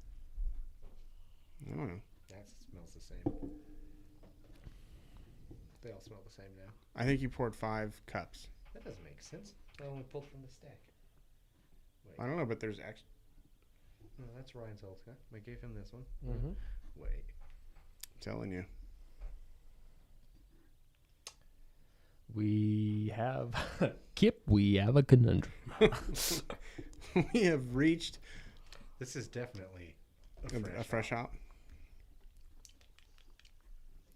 [SPEAKER 2] I don't know.
[SPEAKER 5] That smells the same. They all smell the same now.
[SPEAKER 2] I think you poured 5 cups.
[SPEAKER 5] That doesn't make sense. I only pulled from the stack.
[SPEAKER 2] I don't know, but there's actually.
[SPEAKER 5] No, that's Ryan's old guy. I gave him this one.
[SPEAKER 4] Mm-hmm.
[SPEAKER 5] Wait.
[SPEAKER 2] I'm telling you.
[SPEAKER 4] We have Kip. We have a conundrum.
[SPEAKER 2] We have reached
[SPEAKER 5] This is definitely
[SPEAKER 2] a fresh hop.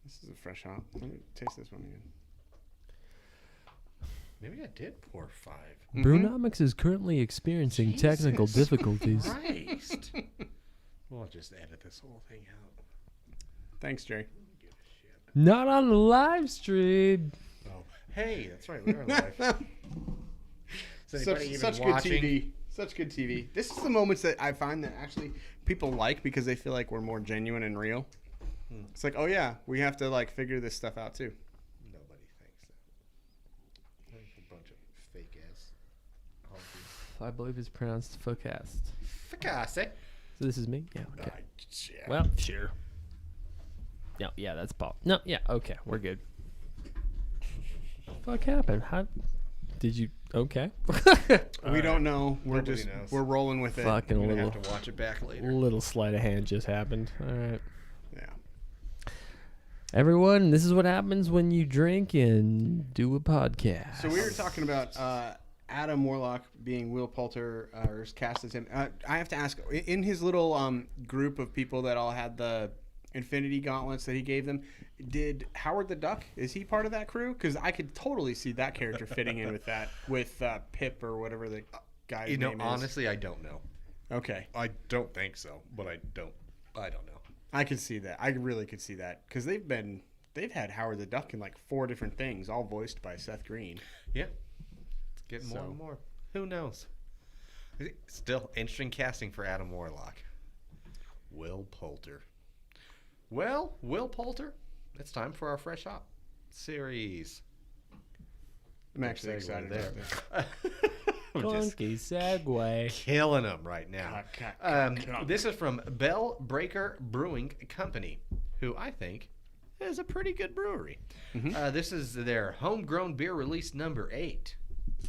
[SPEAKER 2] This is a fresh hop. Let me taste this one again.
[SPEAKER 5] Maybe I did pour 5.
[SPEAKER 4] Brewnomics is currently experiencing technical difficulties.
[SPEAKER 5] Christ. We'll just edit this whole thing out.
[SPEAKER 2] Thanks, Jerry.
[SPEAKER 5] Give a shit.
[SPEAKER 4] Not on the live stream.
[SPEAKER 5] Oh, hey, that's right. We are live. Is anybody even
[SPEAKER 2] Such
[SPEAKER 5] watching?
[SPEAKER 2] good TV. Such good TV. This is the moments that I find that actually people like because they feel like we're more genuine and real. It's like, oh yeah, we have to like figure this stuff out too.
[SPEAKER 5] Nobody thinks that. There's a bunch of fake ass.
[SPEAKER 4] I believe it's pronounced Focast.
[SPEAKER 5] Ficasse.
[SPEAKER 4] So this is me? Yeah, okay.
[SPEAKER 5] Yeah.
[SPEAKER 4] Well, sure. No, yeah, that's Paul. No, yeah, okay, we're good. Fuck happened? How did you? Okay.
[SPEAKER 2] We don't know. We're
[SPEAKER 5] Nobody
[SPEAKER 2] just
[SPEAKER 5] knows.
[SPEAKER 2] we're rolling with it.
[SPEAKER 4] Fucking
[SPEAKER 5] I'm gonna
[SPEAKER 4] little,
[SPEAKER 5] have to watch it back later.
[SPEAKER 4] little sleight of hand just happened. All right,
[SPEAKER 2] Yeah.
[SPEAKER 4] everyone, this is what happens when you drink and do a podcast.
[SPEAKER 2] So we were talking about Adam Warlock being Will Poulter, or cast as him. I have to ask, in his little group of people that all had the Infinity Gauntlets that he gave them, did Howard the Duck, is he part of that crew? Because I could totally see that character fitting in with that, with Pip or whatever the guy's name is.
[SPEAKER 5] Honestly, I don't know.
[SPEAKER 2] Okay.
[SPEAKER 5] I don't think so, but I don't know.
[SPEAKER 2] I could see that. I really could see that. Because they've had Howard the Duck in like 4 different things, all voiced by Seth Green.
[SPEAKER 5] Yeah. It's getting more and more. Who knows? Still interesting casting for Adam Warlock. Will Poulter. Well, Will Poulter, it's time for our Fresh Hop series.
[SPEAKER 2] I'm actually
[SPEAKER 5] Segue
[SPEAKER 2] excited
[SPEAKER 5] there.
[SPEAKER 2] about this.
[SPEAKER 5] I'm just
[SPEAKER 4] Clunky segue.
[SPEAKER 5] killing them right now. This is from Bell Breaker Brewing Company, who I think is a pretty good brewery. This is their homegrown beer release number 8.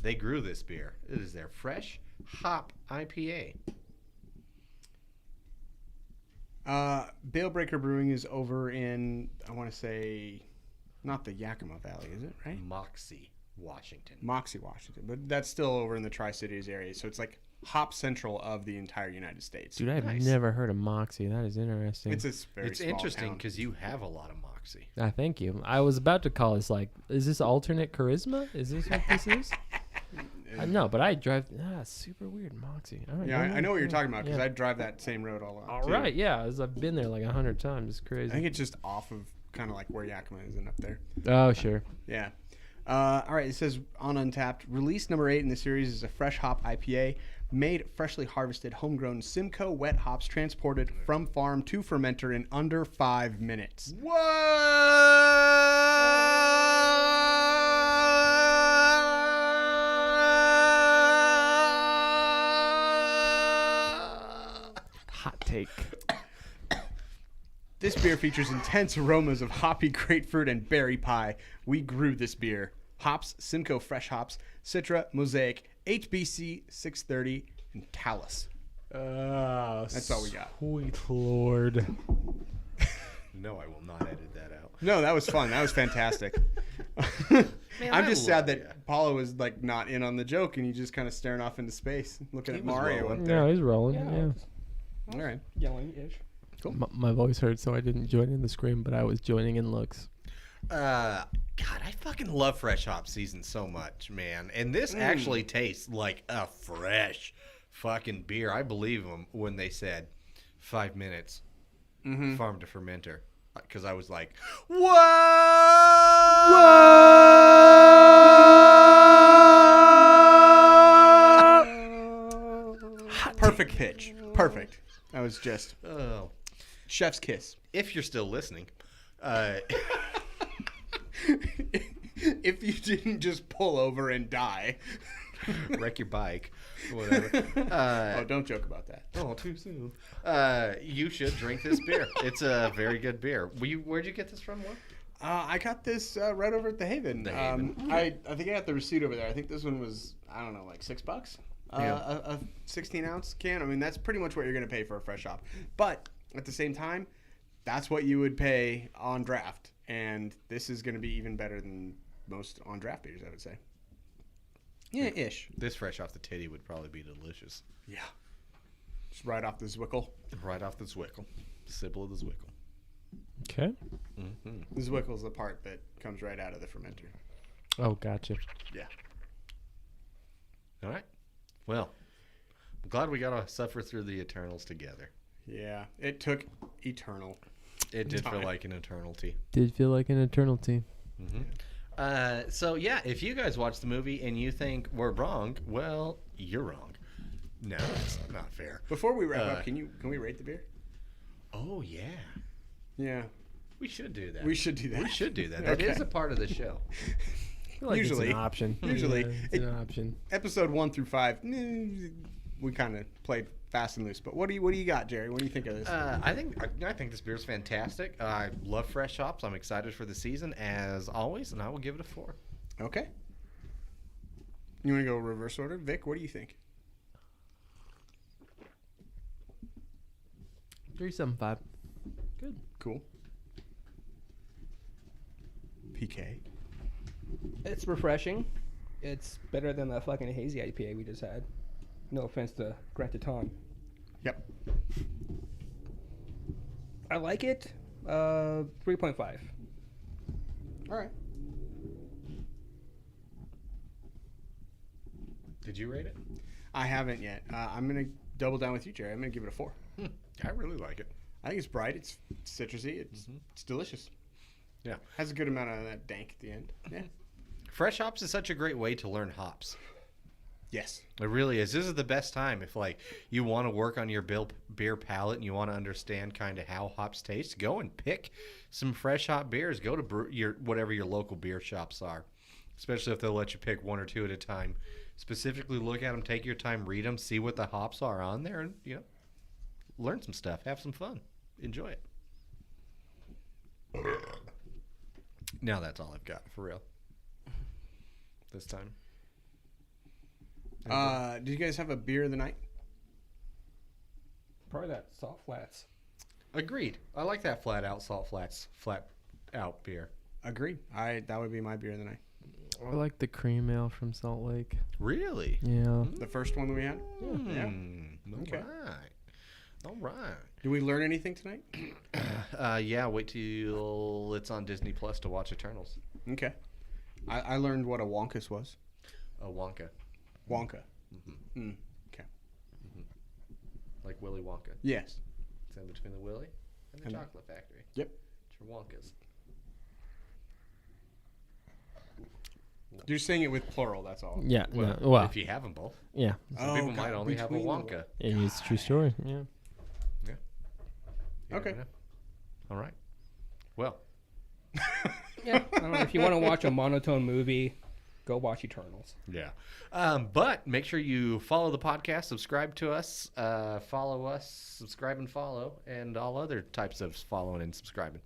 [SPEAKER 5] They grew this beer. It is their Fresh Hop IPA.
[SPEAKER 2] Balebreaker Brewing is over in, I want to say, not the Yakima Valley, is it, right?
[SPEAKER 5] Moxie, Washington.
[SPEAKER 2] Moxie, Washington. But that's still over in the Tri-Cities area. So it's like hop central of the entire United States.
[SPEAKER 4] Dude, I've
[SPEAKER 5] Nice.
[SPEAKER 4] never heard of Moxie. That is interesting.
[SPEAKER 2] It's a very
[SPEAKER 5] It's
[SPEAKER 2] small
[SPEAKER 5] interesting
[SPEAKER 2] town.
[SPEAKER 5] because you have a lot of Moxie.
[SPEAKER 4] Thank you. I was about to call this like, is this alternate charisma? Is this what this is? No, but I drive. Super weird, Moxie. All right,
[SPEAKER 2] Yeah, I know what you're talking about because
[SPEAKER 4] Yeah.
[SPEAKER 2] I drive that same road all
[SPEAKER 4] All right, yeah, as I've been there like 100 times. It's
[SPEAKER 2] I
[SPEAKER 4] crazy.
[SPEAKER 2] think it's just off of kind of like where Yakima is and up there.
[SPEAKER 4] Oh, sure.
[SPEAKER 2] Yeah. All right. It says on Untapped, release number 8 in the series is a fresh hop IPA made freshly harvested homegrown Simcoe wet hops transported from farm to fermenter in under 5 minutes.
[SPEAKER 4] Hot take.
[SPEAKER 2] This beer features intense aromas of hoppy grapefruit and berry pie. We grew this beer. Hops, Simcoe fresh hops, Citra, Mosaic, HBC 630, and Talus. That's all we got.
[SPEAKER 4] Sweet Lord.
[SPEAKER 5] No, I will not edit that out.
[SPEAKER 2] No, that was fun. That was fantastic. I'm just sad that Paulo was like not in on the joke and he's just kind of staring off into space, looking
[SPEAKER 5] He
[SPEAKER 2] at
[SPEAKER 5] was
[SPEAKER 2] Mario
[SPEAKER 5] rolling.
[SPEAKER 2] up there.
[SPEAKER 4] Yeah, he's rolling.
[SPEAKER 1] Yeah.
[SPEAKER 4] Yeah.
[SPEAKER 2] All right.
[SPEAKER 1] Yelling-ish.
[SPEAKER 4] My voice hurt, so I didn't join in the scream, but I was joining in looks.
[SPEAKER 5] God, I fucking love Fresh Hop Season so much, man. And this actually tastes like a fresh fucking beer. I believe them when they said 5 minutes farm to fermenter. Because I was like,
[SPEAKER 2] Perfect pitch. Perfect. That was just
[SPEAKER 5] oh.
[SPEAKER 2] chef's kiss.
[SPEAKER 5] If you're still listening,
[SPEAKER 2] If you didn't just pull over and die.
[SPEAKER 5] wreck your bike, whatever.
[SPEAKER 2] Oh, don't joke about that.
[SPEAKER 5] Oh, too soon. You should drink this beer. It's a very good beer. Where'd you get this from? What?
[SPEAKER 2] I got this right over at the Haven.
[SPEAKER 5] The Haven.
[SPEAKER 2] I think I got the receipt over there. I think this one was, I don't know, like $6. a 16-ounce can. I mean, that's pretty much what you're going to pay for a fresh hop. But at the same time, that's what you would pay on draft. And this is going to be even better than most on draft beers, I would say. Yeah, ish.
[SPEAKER 5] This fresh off the titty would probably be delicious.
[SPEAKER 2] Yeah. Just right off the Zwickle.
[SPEAKER 5] Right off the Zwickle. Sipple of the Zwickle.
[SPEAKER 4] Okay.
[SPEAKER 5] Mm-hmm.
[SPEAKER 2] The Zwickle's the part that comes right out of the fermenter.
[SPEAKER 4] Oh, gotcha.
[SPEAKER 2] Yeah.
[SPEAKER 5] All right. Well, I'm glad we got to suffer through the Eternals together.
[SPEAKER 2] Yeah. It took eternal.
[SPEAKER 5] It did
[SPEAKER 2] Time.
[SPEAKER 5] feel like an eternity.
[SPEAKER 4] Did feel like an eternity.
[SPEAKER 5] Mm-hmm. So, yeah, if you guys watch the movie and you think we're wrong, well, you're wrong. No, it's not fair.
[SPEAKER 2] Before we wrap up, can we rate the beer?
[SPEAKER 5] Oh, yeah.
[SPEAKER 2] Yeah.
[SPEAKER 5] We should do that.
[SPEAKER 2] We should do that.
[SPEAKER 5] We should do that. That
[SPEAKER 2] Okay.
[SPEAKER 5] is a part of the show.
[SPEAKER 4] I feel like
[SPEAKER 2] Usually.
[SPEAKER 4] it's an option.
[SPEAKER 2] Usually.
[SPEAKER 4] Yeah, it's an option.
[SPEAKER 2] Episode 1 through 5, we kind of played fast and loose. But what do you got, Jerry? What do you think of this?
[SPEAKER 5] I think this beer is fantastic. I love fresh hops. I'm excited for the season as always, and I will give it a 4.
[SPEAKER 2] Okay. You want to go reverse order? Vic, what do you think?
[SPEAKER 4] 3.75. Good.
[SPEAKER 2] Cool. PK.
[SPEAKER 1] It's refreshing. It's better than the fucking hazy IPA we just had. No offense to Grant Teton.
[SPEAKER 2] Yep.
[SPEAKER 1] I like it. 3.5.
[SPEAKER 2] All right.
[SPEAKER 5] Did you rate it?
[SPEAKER 2] I haven't yet. I'm going to double down with you, Jerry. I'm going to give it a 4.
[SPEAKER 5] I really like it.
[SPEAKER 2] I think it's bright. It's citrusy. It's delicious.
[SPEAKER 5] Yeah.
[SPEAKER 2] Has a good amount of that dank at the end. Yeah.
[SPEAKER 5] Fresh hops is such a great way to learn hops.
[SPEAKER 2] Yes.
[SPEAKER 5] It really is. This is the best time if you want to work on your beer palate and you want to understand kind of how hops taste. Go and pick some fresh hop beers. Go to whatever your local beer shops are, especially if they'll let you pick 1 or 2 at a time. Specifically, look at them, take your time, read them, see what the hops are on there, and learn some stuff, have some fun, enjoy it. Now that's all I've got for real. This time.
[SPEAKER 2] Do you guys have a beer of the night?
[SPEAKER 1] Probably that salt flats.
[SPEAKER 5] Agreed. I like that flat out beer.
[SPEAKER 2] Agreed. That would be my beer of the night.
[SPEAKER 4] I like the cream ale from Salt Lake.
[SPEAKER 5] Really?
[SPEAKER 4] Yeah.
[SPEAKER 2] The first one that we had? Yeah. Okay.
[SPEAKER 5] All right.
[SPEAKER 2] Did we learn anything tonight?
[SPEAKER 5] Yeah, wait till it's on Disney Plus to watch Eternals.
[SPEAKER 2] Okay. I learned what a Wonkus was.
[SPEAKER 5] A Wonka.
[SPEAKER 2] Wonka.
[SPEAKER 5] Mm-hmm.
[SPEAKER 2] Okay.
[SPEAKER 5] Mm-hmm. Like Willy Wonka.
[SPEAKER 2] Yes.
[SPEAKER 5] It's in between the Willy and the
[SPEAKER 2] And-
[SPEAKER 5] Chocolate Factory.
[SPEAKER 2] Yep.
[SPEAKER 5] It's your Wonkas.
[SPEAKER 2] You're saying it with plural, that's all.
[SPEAKER 4] Yeah.
[SPEAKER 5] Well,
[SPEAKER 4] Well,
[SPEAKER 5] if you have them both.
[SPEAKER 4] yeah.
[SPEAKER 5] Some people might only have a
[SPEAKER 2] between the
[SPEAKER 5] Wonka.
[SPEAKER 4] And it's a true story. Yeah.
[SPEAKER 5] You
[SPEAKER 2] Okay.
[SPEAKER 5] never know. All right. Well,
[SPEAKER 1] Yeah. I don't know, if you want to watch a monotone movie, go watch Eternals.
[SPEAKER 5] yeah. But make sure you follow the podcast, subscribe to us, follow us, subscribe and follow, and all other types of following and subscribing.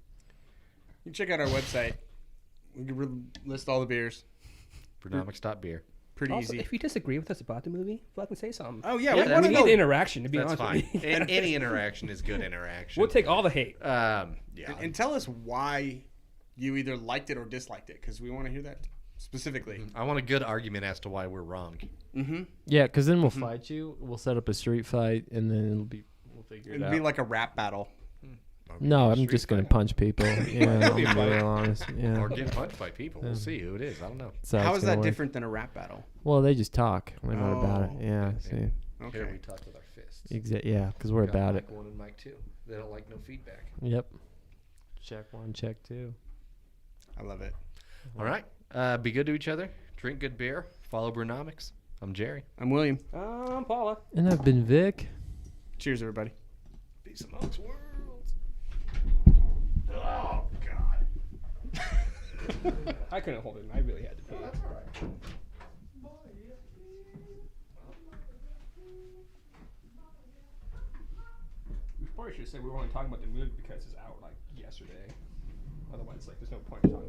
[SPEAKER 2] You can check out our website. We can list all the beers.
[SPEAKER 5] Brewnomics.beer.
[SPEAKER 2] Pretty
[SPEAKER 1] Also,
[SPEAKER 2] easy.
[SPEAKER 1] if you disagree with us about the movie, fucking say something.
[SPEAKER 2] Oh, yeah.
[SPEAKER 5] Yeah,
[SPEAKER 2] we
[SPEAKER 5] that's
[SPEAKER 2] want
[SPEAKER 1] we
[SPEAKER 2] to
[SPEAKER 1] need
[SPEAKER 2] know.
[SPEAKER 1] interaction, to be
[SPEAKER 5] That's
[SPEAKER 1] honest
[SPEAKER 5] fine.
[SPEAKER 1] with you.
[SPEAKER 5] Any interaction is good interaction.
[SPEAKER 1] We'll take all the hate.
[SPEAKER 5] Yeah.
[SPEAKER 2] And tell us why you either liked it or disliked it, because we want to hear that specifically.
[SPEAKER 5] I want a good argument as to why we're wrong.
[SPEAKER 2] Mm-hmm.
[SPEAKER 4] Yeah, because then we'll fight you. We'll set up a street fight, and then we'll figure it
[SPEAKER 2] It'd
[SPEAKER 4] out.
[SPEAKER 2] be like a rap battle.
[SPEAKER 4] No, I'm just gonna punch people. Yeah, I'm
[SPEAKER 5] be a
[SPEAKER 4] being
[SPEAKER 5] fight.
[SPEAKER 4] real honest. Yeah.
[SPEAKER 5] Or get punched by people. We'll see who it is. I don't know.
[SPEAKER 4] So
[SPEAKER 2] How
[SPEAKER 4] it's
[SPEAKER 2] is
[SPEAKER 4] gonna
[SPEAKER 2] that
[SPEAKER 4] work.
[SPEAKER 2] different than a rap battle?
[SPEAKER 4] Well, they just talk. We're not about it.
[SPEAKER 2] Oh,
[SPEAKER 4] Yeah.
[SPEAKER 5] okay.
[SPEAKER 4] See.
[SPEAKER 5] Here
[SPEAKER 2] Okay.
[SPEAKER 5] we talk with our fists.
[SPEAKER 4] Yeah, because we're
[SPEAKER 5] Got
[SPEAKER 4] about
[SPEAKER 5] mic
[SPEAKER 4] it.
[SPEAKER 5] 1 and mic 2. They don't like no feedback.
[SPEAKER 4] Yep. Check 1, check 2.
[SPEAKER 2] I love it.
[SPEAKER 5] All right. Be good to each other. Drink good beer. Follow Brewnomics. I'm Jerry.
[SPEAKER 2] I'm William.
[SPEAKER 1] Paula.
[SPEAKER 4] And I've been Vic.
[SPEAKER 2] Cheers, everybody.
[SPEAKER 5] Peace amongst worlds. Oh, God.
[SPEAKER 1] I couldn't hold it. I really had to pee.
[SPEAKER 5] That's all right.
[SPEAKER 1] We probably should have said we were only talking about the movie because it's out like yesterday. Otherwise, like, there's no point in talking.